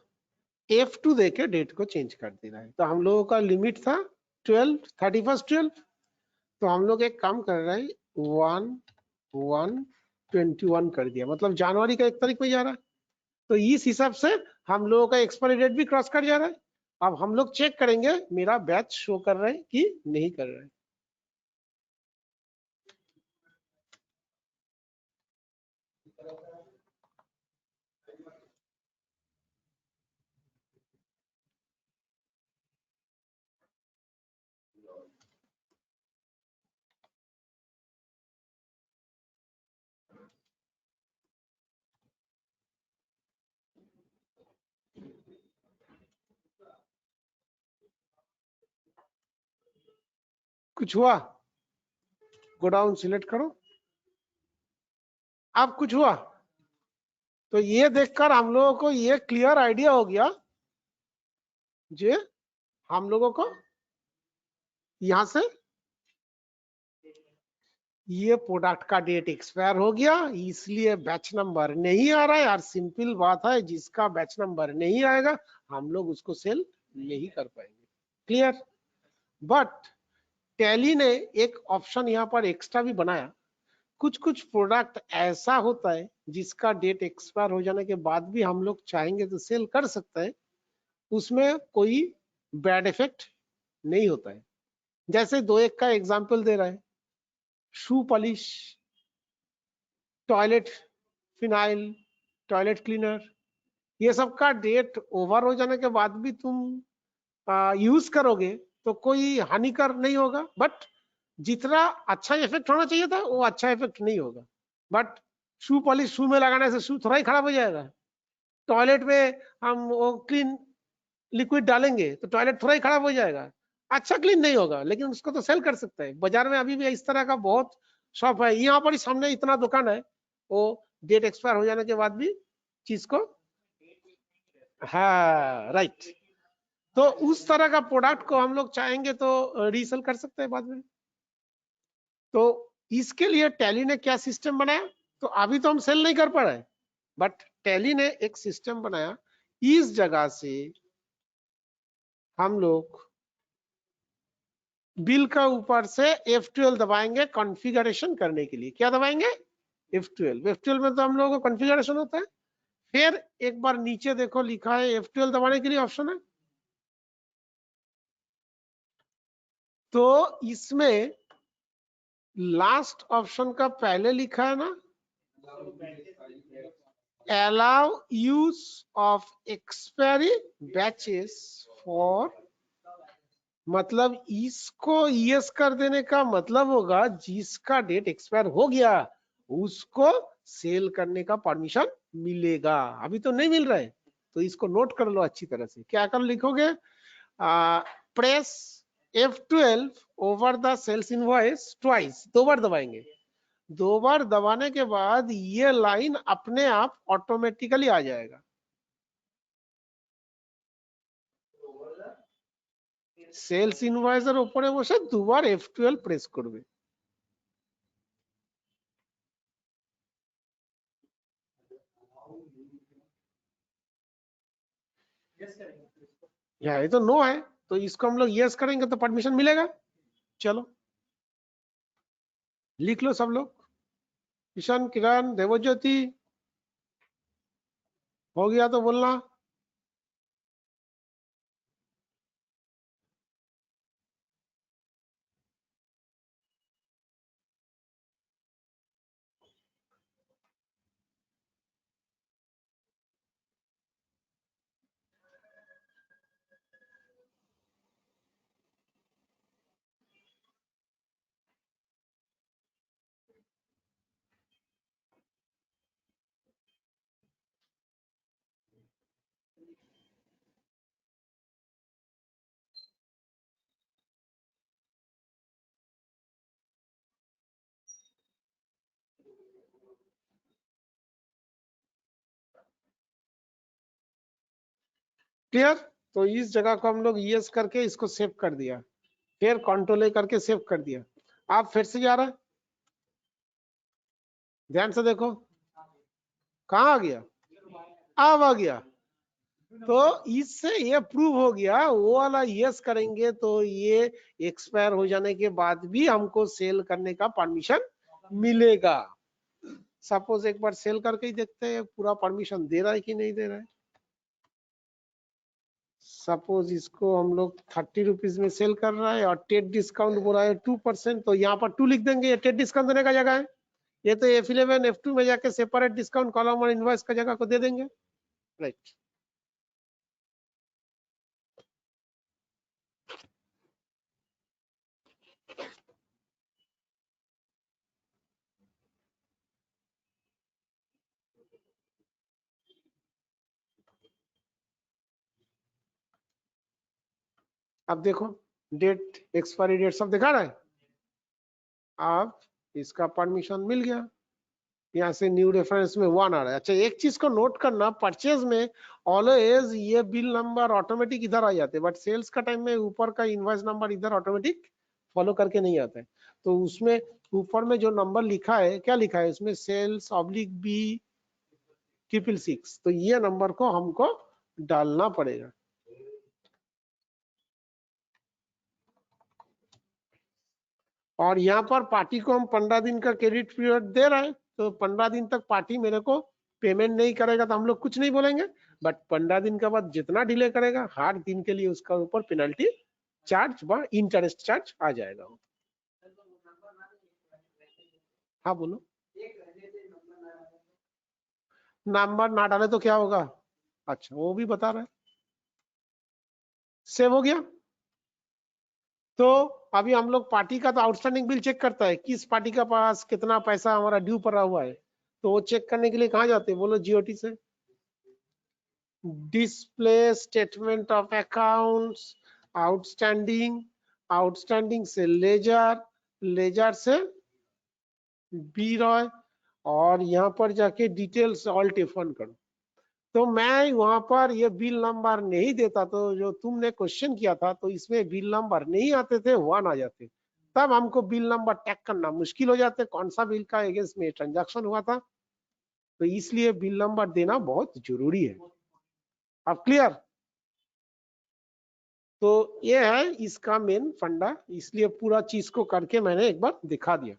F2 देके डेट को चेंज कर दे रहा है। तो हम लोगों का लिमिट था 31 तो हम लोग एक काम कर रहे हैं 1/1/21 कर दिया, मतलब जनवरी का 1 तारीख में जा रहा है, तो इस हिसाब से हम लोगों का एक्सपायरी डेट भी क्रॉस कर जा रहा है। अब हम लोग चेक करेंगे मेरा बैच शो कर रहा है कि नहीं कर रहा है। कुछ हुआ? गोडाउन सिलेक्ट करो, अब कुछ हुआ? तो ये देखकर हम लोगों को ये क्लियर आइडिया हो गया जे हम लोगों को यहां से ये प्रोडक्ट का डेट एक्सपायर हो गया, इसलिए बैच नंबर नहीं आ रहा है, और सिंपल बात है जिसका बैच नंबर नहीं आएगा हम लोग उसको सेल नहीं कर पाएंगे। क्लियर? बट टैली ने एक ऑप्शन यहाँ पर एक्स्ट्रा भी बनाया, कुछ कुछ प्रोडक्ट ऐसा होता है जिसका डेट एक्सपायर हो जाने के बाद भी हम लोग चाहेंगे तो सेल कर सकते हैं, उसमें कोई बैड इफेक्ट नहीं होता है। जैसे 2-1 का एग्जांपल दे रहा है, shoe polish, toilet phenyl, toilet cleaner, ये सब का डेट ओवर हो जाने के बाद भी तुम यूज करोगे तो कोई हानिकर नहीं होगा, बट जितना अच्छा इफेक्ट होना चाहिए था वो अच्छा इफेक्ट नहीं होगा। बट शू पॉलिश शू में लगाने से शू थोड़ा ही खराब हो जाएगा, टॉयलेट में हम वो क्लीन लिक्विड डालेंगे तो टॉयलेट थोड़ा ही खराब हो जाएगा, अच्छा क्लीन नहीं होगा, लेकिन उसको तो सेल कर सकते हैं। बाजार में अभी भी इस तरह का बहुत शॉप है, यहाँ पर ही सामने इतना दुकान है, वो डेट एक्सपायर हो जाने के बाद भी चीज को, हाँ राइट, तो उस तरह का प्रोडक्ट को हम लोग चाहेंगे तो रीसेल कर सकते हैं बाद में। तो इसके लिए टैली ने क्या सिस्टम बनाया, तो अभी तो हम सेल नहीं कर पा रहे, बट टैली ने एक सिस्टम बनाया, इस जगह से हम लोग बिल का ऊपर से F12 दबाएंगे कॉन्फ़िगरेशन करने के लिए। क्या दबाएंगे? F12 में तो हम लोगों को कॉन्फ़िगरेशन होता है। फिर एक बार नीचे देखो लिखा है F12 दबाने के लिए ऑप्शन है, तो इसमें लास्ट ऑप्शन का पहले लिखा है ना, allow use of expiry batches for, मतलब इसको यस कर देने का मतलब होगा जिसका डेट एक्सपायर हो गया उसको सेल करने का परमिशन मिलेगा, अभी तो नहीं मिल रहा है, तो इसको नोट कर लो अच्छी तरह से। क्या कर लिखोगे, press F12 over the sales invoice twice, 2 बार दबाएंगे, 2 बार दबाने के बाद ये लाइन अपने आप ऑटोमेटिकली आ जाएगा। সেলস ইনভয়েসের উপরে বসে দুবার F12 প্রেস করবে। ये तो नो है, तो इसको हम लोग यस करेंगे तो परमिशन मिलेगा। चलो लिख लो सब लोग। किशन, किरण, देवज्योति, हो गया तो बोलना। क्लियर? तो इस जगह को हम लोग यस करके इसको सेव कर दिया, फिर कंट्रोल ए करके सेव कर दिया। आप फिर से जा रहा है, ध्यान से देखो कहाँ आ गया, अब आ गया। तो इससे ये प्रूव हो गया, वो वाला यस करेंगे तो ये एक्सपायर हो जाने के बाद भी हमको सेल करने का परमिशन मिलेगा। सपोज एक बार सेल करके ही देखते हैं पूरा परमिशन दे रहा है कि नहीं दे रहा है। सपोज इसको हम लोग 30 रुपीज में सेल कर रहा है और टेट डिस्काउंट बोला है 2%, तो यहाँ पर 2 लिख देंगे, ये टेट डिस्काउंट देने का जगह है। ये तो F11 F2 में जाके सेपरेट डिस्काउंट कॉलम और इनवॉइस का जगह को दे देंगे, राइट। अब देखो डेट, एक्सपायरी डेट सब दिखा रहा है। अब इसका परमिशन मिल गया, यहाँ से न्यू रेफरेंस में 1 आ रहा है। अच्छा एक चीज को नोट करना, परचेज में ऑलवेज ये बिल नंबर ऑटोमेटिक इधर आ जाते हैं, बट सेल्स का टाइम में ऊपर का इनवॉइस नंबर इधर ऑटोमेटिक फॉलो करके नहीं आता है। तो उसमें ऊपर में जो नंबर लिखा है, क्या लिखा है उसमें, सेल्स /B 666, तो ये नंबर को हमको डालना पड़ेगा। और यहाँ पर पार्टी को हम 15 दिन का क्रेडिट पीरियड दे रहे हैं, तो 15 दिन तक पार्टी मेरे को पेमेंट नहीं करेगा तो हम लोग कुछ नहीं बोलेंगे, बट 15 दिन के बाद जितना डिले करेगा हर दिन के लिए उसका ऊपर पेनल्टी चार्ज व इंटरेस्ट चार्ज आ जाएगा। हाँ बोलो। नंबर ना डाले तो क्या होगा? अच्छा वो भी बता रहा है। सेव हो गया। तो अभी हम लोग पार्टी का तो आउटस्टैंडिंग बिल चेक करता है, किस पार्टी का पास कितना पैसा हमारा ड्यू पड़ा हुआ है, तो वो चेक करने के लिए कहाँ जाते हैं बोलो? जीओटी से display statement of accounts, outstanding, outstanding से लेजर, लेजर से बीरॉय, और यहाँ पर जाके डिटेल्स ऑल्ट F1 करो। तो मैं वहां पर ये बिल नंबर नहीं देता, तो जो तुमने क्वेश्चन किया था तो इसमें बिल नंबर नहीं आते थे, 1 आ जाते, तब हमको बिल नंबर टैग करना मुश्किल हो जाते कौन सा बिल का अगेंस्ट में ट्रांजैक्शन हुआ था। तो इसलिए बिल नंबर देना बहुत जरूरी है। अब क्लियर? तो ये है इसका मेन फंडा, इसलिए पूरा चीज को करके मैंने एक बार दिखा दिया।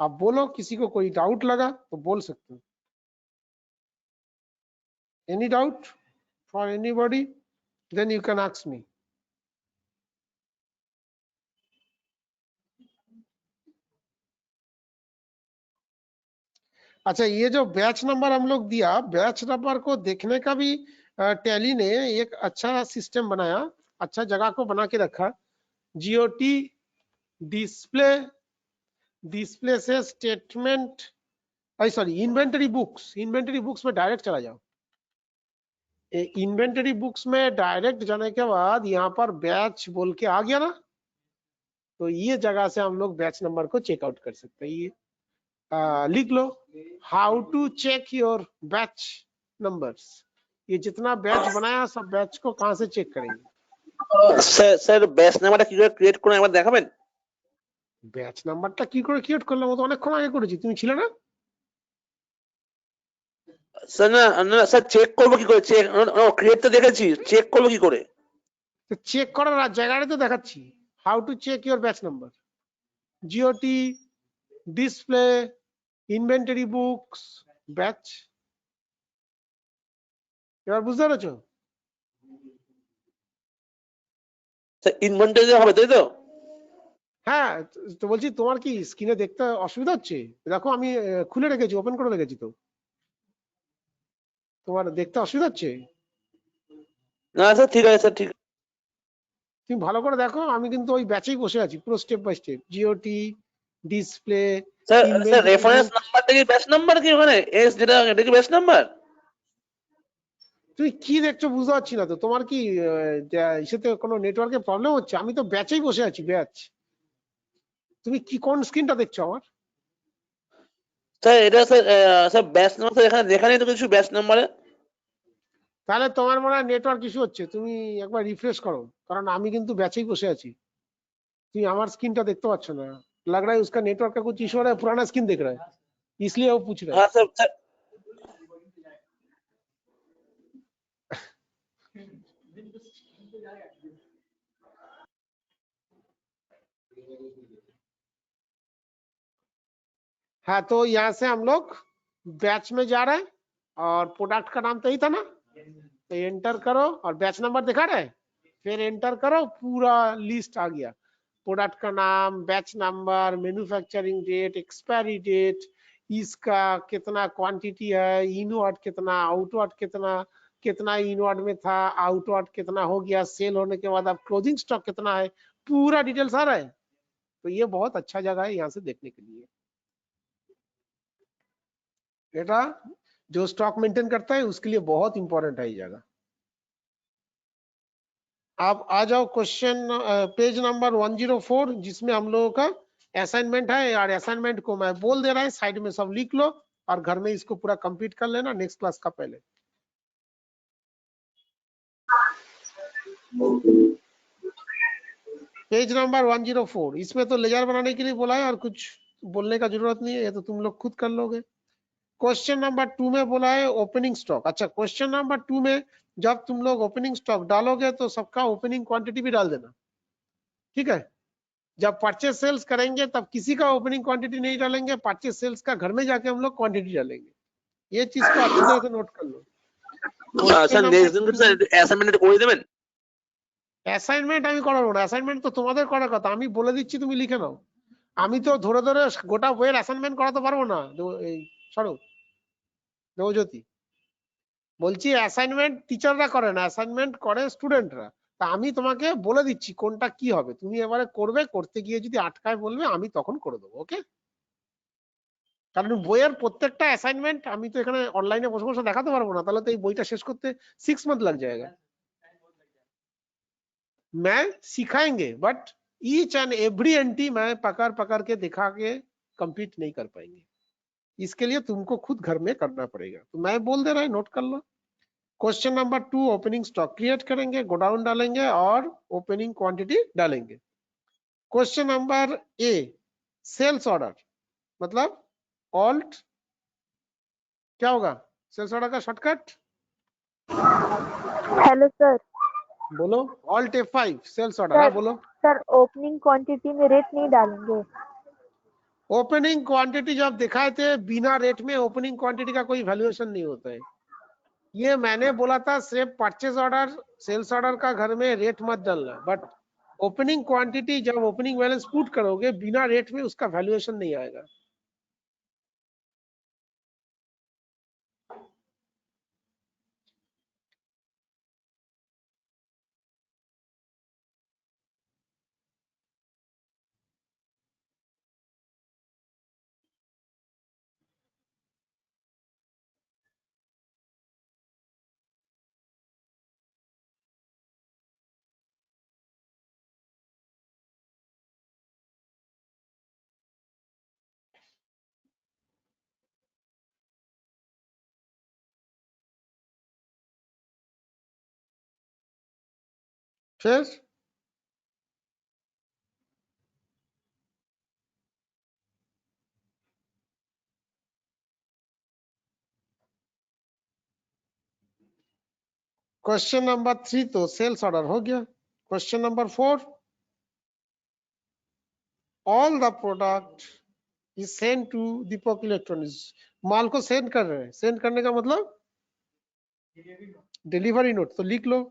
अब बोलो किसी को कोई डाउट लगा तो बोल सकते हो। Any doubt for anybody? Then you can ask me. अच्छा ये जो बैच नंबर हम लोग दिया, बैच नंबर को देखने का भी टैली ने एक अच्छा सिस्टम बनाया, अच्छा जगह को बना के रखा। जीओटी डिस्प्ले, डिस्प्ले से statement, sorry inventory books, inventory books में डायरेक्ट चला जाओ। इन्वेंटरी बुक्स में डायरेक्ट जाने के बाद यहाँ पर बैच बोल के आ गया ना, तो ये जगह से हम लोग बैच नंबर को चेकआउट कर सकते हैं। ये लिख लो, how to check your batch numbers. ये जितना बैच बनाया सब बैच को कहाँ से चेक करेंगे? স্যার ব্যাচ নাম্বারটা কি করে ক্রিয়েট করব একবার দেখাবেন? ব্যাচ নাম্বারটা কি করে ক্রিয়েট করলাম? ও তো অনেকক্ষণ আগে করেছি, তুমি ছিলে না? স্যার না না স্যার চেক করব কি করে? চেক ক্রিয়েট তো দেখেছি, চেক করব কি করে? তো চেক করার জায়গাটা তো দেখাচ্ছি, how to check your batch number. GOT display, inventory books, batch. এবার বুঝতে পেরেছো? ইনভেন্টরি হবে তাই তো? হ্যাঁ, তো বলছি তোমার কি স্ক্রিনে দেখতে অসুবিধা হচ্ছে? দেখো আমি খুলে রেখেছি, ওপেন করে রেখেছি তো। তোমার দেখতে অসুবিধা হচ্ছে? না স্যার ঠিক আছে স্যার, ঠিক তুমি ভালো করে দেখো, আমি কিন্তু ওই ব্যাচেই বসে আছি পুরো step by step. GOT, display, sir. Sir inventory reference book. নাম্বারটা কি ব্যাচ নাম্বার কি ওখানে? এস যেটা, এটা কি ব্যাচ নাম্বার? তুমি কি দেখছো বুঝতে পারছি না তো। তোমার কি ইসেতে কোনো নেটওয়ার্কের প্রবলেম হচ্ছে? আমি তো ব্যাচেই বসে আছি, ব্যাচ। তুমি কি কোন স্ক্রিনটা দেখছো আমার? স্যার এটা স্যার, স্যার ব্যাচ নাম্বার এখানে লেখা নেই তো কিছু ব্যাচ নাম্বারে। তাহলে তোমার মনে হয় নেটওয়ার্ক ইস্যু হচ্ছে, তুমি একবার রিফ্রেশ করো, কারণ আমি কিন্তু ব্যাচেই বসে আছি। তুমি আমার স্ক্রিনটা দেখতে পাচ্ছ না। लग रहा है उसका नेटवर्क का कुछ इशू हो रहा है, पुराना स्क्रीन देख रहा है, इसलिए वो पूछ रहा है। হ্যাঁ স্যার স্যার। हाँ, तो यहाँ से हम लोग बैच में जा रहे हैं और प्रोडक्ट का नाम तो ही था ना, तो एंटर करो और बैच नंबर दिखा रहे हैं, फिर एंटर करो, पूरा लिस्ट आ गया। प्रोडक्ट का नाम, batch number, manufacturing date, expiry date, इसका कितना क्वांटिटी है, इनवर्ड कितना, आउटवर्ड कितना, कितना इनवर्ड में था, आउटवर्ड कितना हो गया, सेल होने के बाद अब क्लोजिंग स्टॉक कितना है, पूरा डिटेल्स आ रहा है। तो ये बहुत अच्छा जगह है यहाँ से देखने के लिए। बेटा जो स्टॉक मेंटेन करता है उसके लिए बहुत इंपॉर्टेंट है ये जगह। आप आ जाओ क्वेश्चन पेज नंबर 104, जिसमें हम लोगों का असाइनमेंट है। और असाइनमेंट को मैं बोल दे रहा है, साइड में सब लिख लो और घर में इसको पूरा कंप्लीट कर लेना नेक्स्ट क्लास का पहले। पेज नंबर 104, इसमें तो लेजर बनाने के लिए बोला है और कुछ बोलने का जरूरत नहीं है, ये तो तुम लोग खुद कर लोगे। क्वेश्चन नंबर 2 में बोला है ओपनिंग स्टॉक। अच्छा, क्वेश्चन नंबर 2 में जब तुम लोग ओपनिंग स्टॉक डालोगे तो सबका ओपनिंग क्वांटिटी भी डाल देना, ठीक है? जब परचेज सेल्स करेंगे तब किसी का ओपनिंग क्वांटिटी नहीं डालेंगे, परचेज सेल्स का घर में जाके हम लोग क्वांटिटी डालेंगे। ये चीज को अच्छी तरह से नोट कर लो। স্যার নেক্সট দিন স্যার অ্যাসাইনমেন্ট করে দেবেন? অ্যাসাইনমেন্ট আমি করাবো না, অ্যাসাইনমেন্ট তো তোমাদের করার কথা, আমি বলে দিচ্ছি তুমি লিখে নাও। আমি তো ধরে ধরে গোটা বইয়ের অ্যাসাইনমেন্ট করাতে পারবো না। এই সরো দেবজ্যোতি, বলছি অ্যাসাইনমেন্ট টিচাররা করে না, অ্যাসাইনমেন্ট করে স্টুডেন্টরা। তা আমি তোমাকে বলে দিচ্ছি কোনটা কি হবে, তুমি এবারে করবে, করতে গিয়ে যদি আটকায় বলবে আমি তখন করে দেবো, ওকে? কারণ বইয়ের প্রত্যেকটা অ্যাসাইনমেন্ট আমি তো এখানে অনলাইনে বসে বসে দেখাতে পারবো না, তাহলে তো এই বইটা শেষ করতে 6 मंथ लग जाएगा। मैं सिखाएंगे but each and every anti मैं पकड़ पकड़ के दिखा के कंप्लीट नहीं कर पाएंगे, इसके लिए तुमको खुद घर में करना पड़ेगा। तो मैं बोल दे रहा है, नोट कर लो। Question number 2 opening stock create करेंगे, गोडाउन डालेंगे और ओपनिंग क्वांटिटी डालेंगे। Question number A sales order, मतलब ऑल्ट क्या होगा सेल्स ऑर्डर का शॉर्टकट? Hello sir. बोलो। Alt F5 sales order. हाँ बोलो। सर ओपनिंग क्वांटिटी में रेट नहीं डालेंगे? ओपनिंग क्वांटिटी जब दिखाए थे बिना रेट में ओपनिंग क्वांटिटी का कोई वैल्यूएशन नहीं होता है। ये मैंने बोला था सिर्फ परचेज ऑर्डर सेल्स ऑर्डर का घर में रेट मत डालना, बट ओपनिंग क्वांटिटी जब ओपनिंग बैलेंस पुट करोगे बिना रेट में उसका वैल्यूएशन नहीं आएगा। फिर क्वेश्चन नंबर 3 तो सेल्स ऑर्डर हो गया। Question number 4 all the product is send to Deepak electronics, माल को सेंड कर रहे हैं, सेंड करने का मतलब डिलीवरी नोट, तो लिख लो।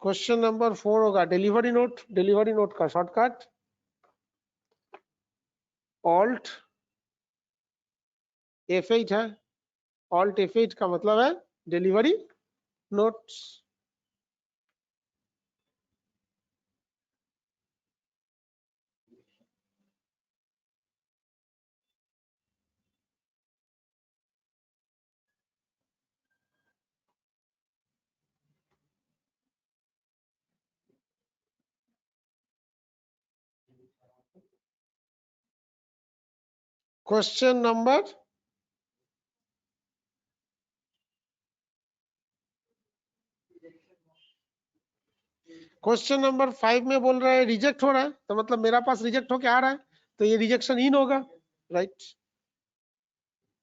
क्वेश्चन नंबर 4 होगा डिलीवरी नोट, डिलीवरी नोट का शॉर्टकट ऑल्ट F8 है, ऑल्ट F8 का मतलब है delivery notes. Question number question number 5 में बोल रहा है रिजेक्ट हो रहा है, तो मतलब मेरा पास रिजेक्ट होके आ रहा है, तो ये रिजेक्शन इन होगा, राइट,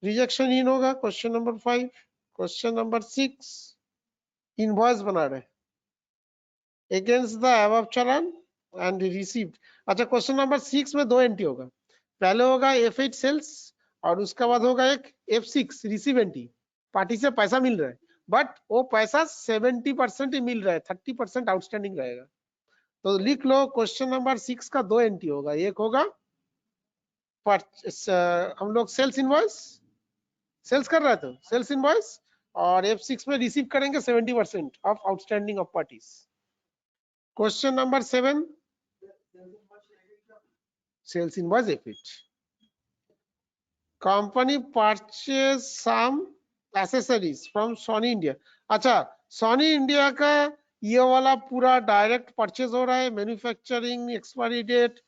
रिजेक्शन इन होगा question number 5। Question number 6 invoice बना रहे against the above challan and received. अच्छा, क्वेश्चन नंबर 6 में 2 एंट्री होगा, पहले होगा F8 सेल्स और उसके बाद होगा एक F6 रिसीव एंट्री, पार्टी से पैसा मिल रहा है बट वो पैसा 70% ही मिल रहा है, 30% आउटस्टैंडिंग रहेगा। तो लिख लो क्वेश्चन नंबर 6 का 2 एंट्री होगा, एक होगा हम लोग सेल्स इनवॉइस, सेल्स कर रहे थे सेल्स इनवॉइस, और F6 में रिसीव करेंगे 70% of outstanding of parties. Question number 7 sales invoice F8, company purchase some accessories from Sony India. अच्छा, सोनी इंडिया का ये वाला पूरा डायरेक्ट परचेज हो रहा है मैन्युफैक्चरिंग एक्सपायरी डेट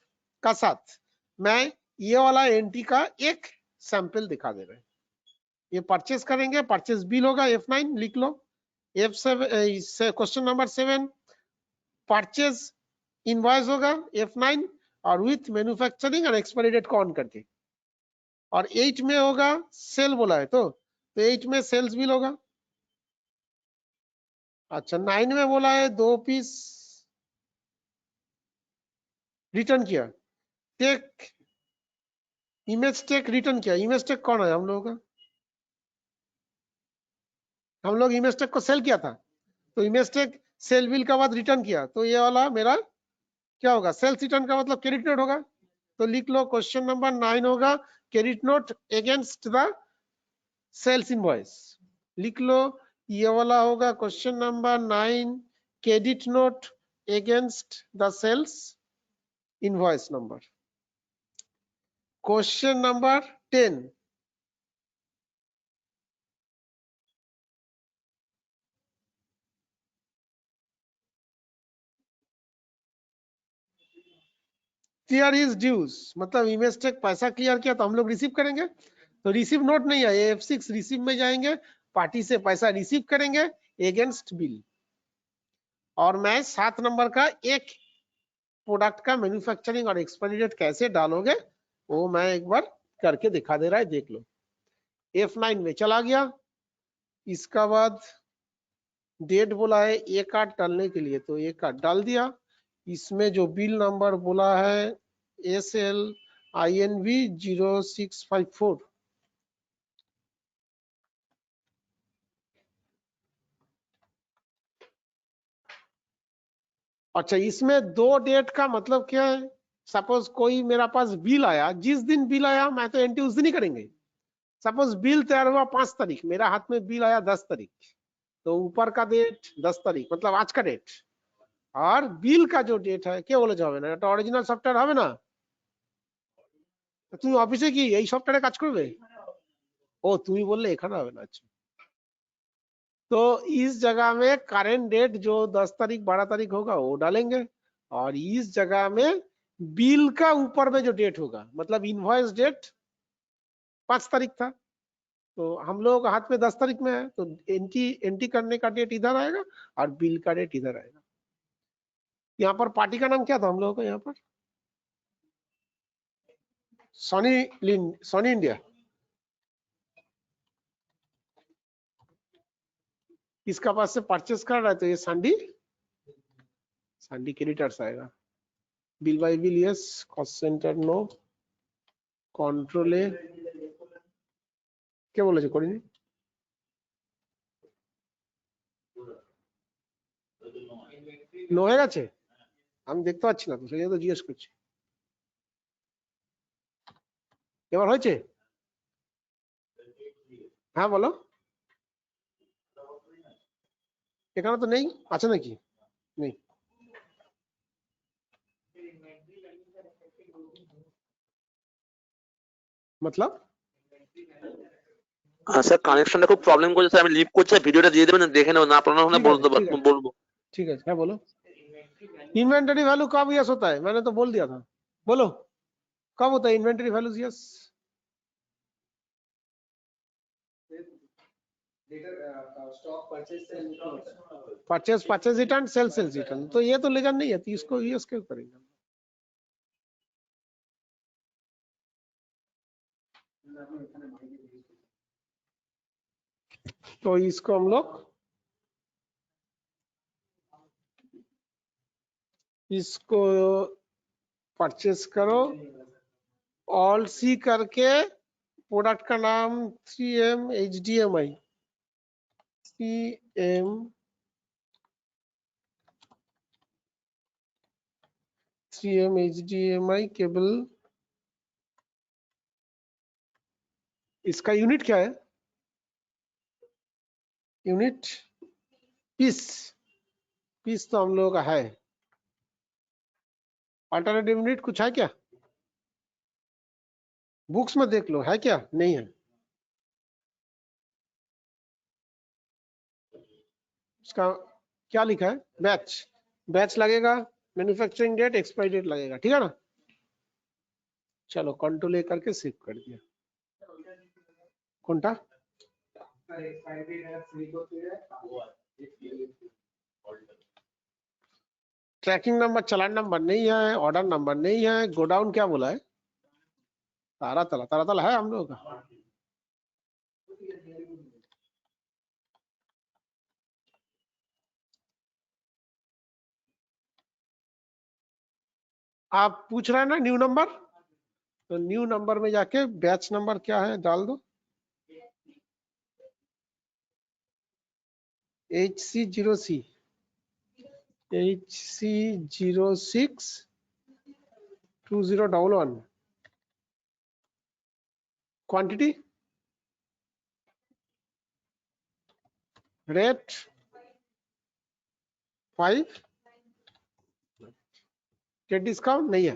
का साथ, मैं ये वाला एंट्री का एक सैंपल दिखा दे रहे हैं। ये परचेज करेंगे, परचेज बिल होगा F9 लिख लो। F7 question number 7 purchase invoice होगा F9 और विथ मैन्युफैक्चरिंग और एक्सपायरी डेट को ऑन करके, और 8 में होगा सेल बोला है तो 8 में सेल्स बिल होगा। अच्छा, 9 में बोला है 2 पीस रिटर्न किया, टेक इमेज टेक रिटर्न किया, इमेज टेक कौन है हम लोगों का, हम लोग इमेज टेक को सेल किया था, तो इमेज टेक सेल बिल का बाद रिटर्न किया, तो ये वाला मेरा क्या होगा, सेल्स रिटर्न का मतलब क्रेडिट नोट होगा। तो लिख लो क्वेश्चन नंबर 9 होगा credit note against the sales invoice, लिख लो ये वाला होगा question number 9 credit note against the sales invoice number. Question number 10 clear is dues, मतलब इमेज टेक पैसा क्लियर किया तो हम लोग रिसीव करेंगे, तो रिसीव नोट नहीं है, F6 रिसीव में जाएंगे, पार्टी से पैसा रिसीव करेंगे अगेंस्ट बिल, और मैं 7 नंबर का एक प्रोडक्ट का मैन्युफैक्चरिंग और एक्सपायरी डेट कैसे डालोगे वो मैं एक बार करके दिखा दे रहा है, देख लो। F9 में चला गया, इसका बाद डेट बोला है एक कार्ड डालने के लिए, तो एक कार्ड डाल दिया, इसमें जो बिल नंबर बोला है SLINV 0654, अच्छा इसमें 2 डेट का मतलब क्या है, सपोज कोई मेरा पास बिल आया, जिस दिन बिल आया मैं तो एंट्री उस दिन ही करेंगे, सपोज बिल तैयार हुआ 5 तारीख, मेरा हाथ में बिल आया 10 तारीख, तो ऊपर का डेट 10 तारीख मतलब आज का डेट, और बिल का जो डेट है কে বলেছে হবে না, এটা অরিজিনাল সফটওয়্যার হবে না, তুমি অফিসে কি এই সফটওয়্যারে কাজ করবে, ও তুমি বললে এখানে হবে না। अच्छा, तो इस जगह में करेंट डेट जो 10 तारीख 12 तारीख होगा वो डालेंगे, और इस जगह में बिल का ऊपर में जो डेट होगा, मतलब इनवॉइस डेट 5 तारीख था, तो हम लोग हाथ में 10 तारीख में है, तो एंट्री करने का डेट इधर आएगा और बिल का डेट इधर आएगा। यहाँ पर पार्टी का नाम क्या था हम लोगों का, यहाँ पर सोनी इंडिया, इसका पास से परचेस कर रहा है तो ये सांडी क्रेडिटर्स आएगा, bill by bill yes, cost centre no, কন্ট্রোলে কে বলেছে করিনি? নো হয়ে গেছে, আমি দেখতে পাচ্ছি না তো, সেই জন্য তো জিজ্ঞেস করছি। এবার হয়েছে? হ্যাঁ বলো। এখানে তো নেই, আছে নাকি? নেই। मतलब স্যার কানেকশনটা খুব প্রবলেম করছে স্যার, আমি লিভ করছি, ভিডিওটা দিয়ে দেবেন, দেখে নেবো, না আপনার ঠিক আছে, ঠিক আছে। বলবো। ठीक है, क्या बोलो? इन्वेंटरी वैल्यू कब यस होता है? मैंने तो बोल दिया था, बोलो कब होता है inventory values yes? Purchase return, sales return, तो ये तो लेजर नहीं है, तो इसको यस क्यों करेंगे? तो इसको हम लोग इसको परचेस करो, ऑल सी करके प्रोडक्ट का नाम 3M HDMI, 3M HDMI cable, इसका यूनिट क्या है? यूनिट पीस, पीस तो हम लोगों का है। अल्टरनेटिव यूनिट कुछ है क्या? बुक्स में देख लो, है क्या? नहीं है। इसका क्या लिखा है? बैच, बैच लगेगा, मैन्युफैक्चरिंग डेट, एक्सपायरी डेट लगेगा, ठीक है ना? चलो कंट्रोल ए करके सेव कर दिया। कौनटा? ट्रैकिंग नंबर, चलान नंबर नहीं है, ऑर्डर नंबर नहीं है, गोडाउन क्या बोला है? तारातला, तारातला है हम लोग का। आप पूछ रहे हैं ना न्यू नंबर, तो न्यू नंबर में जाके बैच नंबर क्या है डाल दो, HC06, HC06 2011, quantity rate 5, date discount नहीं है,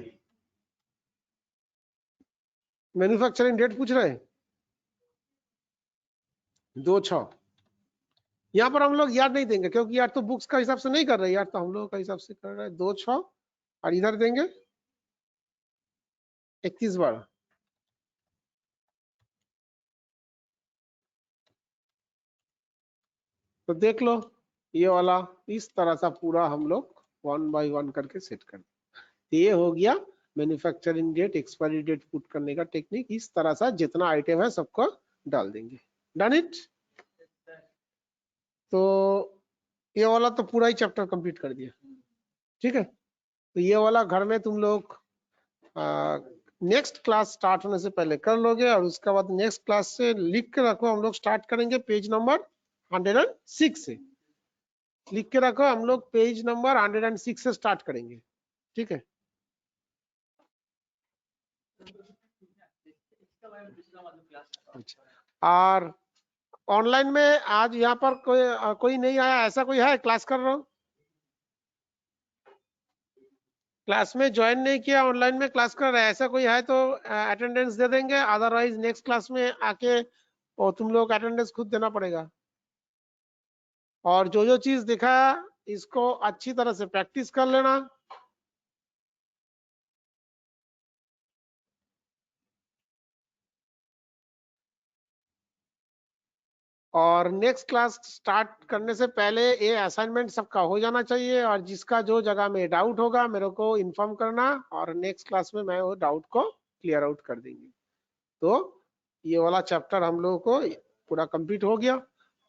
मैन्युफैक्चरिंग डेट पूछ रहे हैं 2/6। यहाँ पर हम लोग याद नहीं देंगे क्योंकि यार तो बुक्स का हिसाब से नहीं कर रहे, यार तो हम लोग का हिसाब से कर रहे हैं 2/6, और इधर देंगे 31/12। तो देख लो ये वाला इस तरह से पूरा हम लोग 1 by 1 करके सेट कर दिया। ये हो गया manufacturing date, expiry date put करने का टेक्निक। इस तरह से जितना आइटम है सबको डाल देंगे। Done it. तो ये वाला तो पूरा ही चैप्टर कंप्लीट कर दिया, ठीक है। तो ये वाला घर में तुम लोग नेक्स्ट क्लास स्टार्ट होने से पहले कर लोगे, और उसके बाद नेक्स्ट क्लास से लिख के रखो, हम लोग स्टार्ट करेंगे पेज नंबर 106 से। लिख के रखो, हम लोग पेज नंबर 106 से स्टार्ट करेंगे, ठीक है। और ऑनलाइन में आज यहाँ पर कोई नहीं आया, ऐसा कोई है क्लास कर रहा हूँ, क्लास में ज्वाइन नहीं किया, ऑनलाइन में क्लास कर रहा है, ऐसा कोई है तो अटेंडेंस दे देंगे, अदरवाइज नेक्स्ट क्लास में आके और तुम लोग अटेंडेंस खुद देना पड़ेगा। और जो जो चीज दिखा इसको अच्छी तरह से प्रैक्टिस कर लेना। और नेक्स्ट क्लास स्टार्ट करने से पहले ये असाइनमेंट सबका हो जाना चाहिए, और जिसका जो जगह में डाउट होगा मेरे को इन्फॉर्म करना, और नेक्स्ट क्लास में मैं वो डाउट को क्लियर आउट कर देंगे। तो ये वाला चैप्टर हम लोगों को पूरा कंप्लीट हो गया,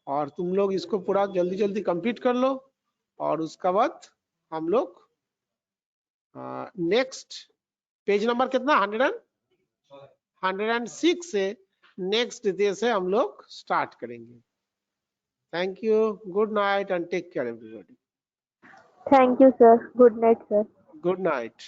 और तुम लोग इसको पूरा जल्दी जल्दी कंप्लीट कर लो, और उसके बाद हम लोग नेक्स्ट पेज नंबर कितना 106 से नेक्स्ट द्वितीय से हम लोग स्टार्ट करेंगे। Thank you, good night and take care everybody. Thank you sir, good night sir. Good night.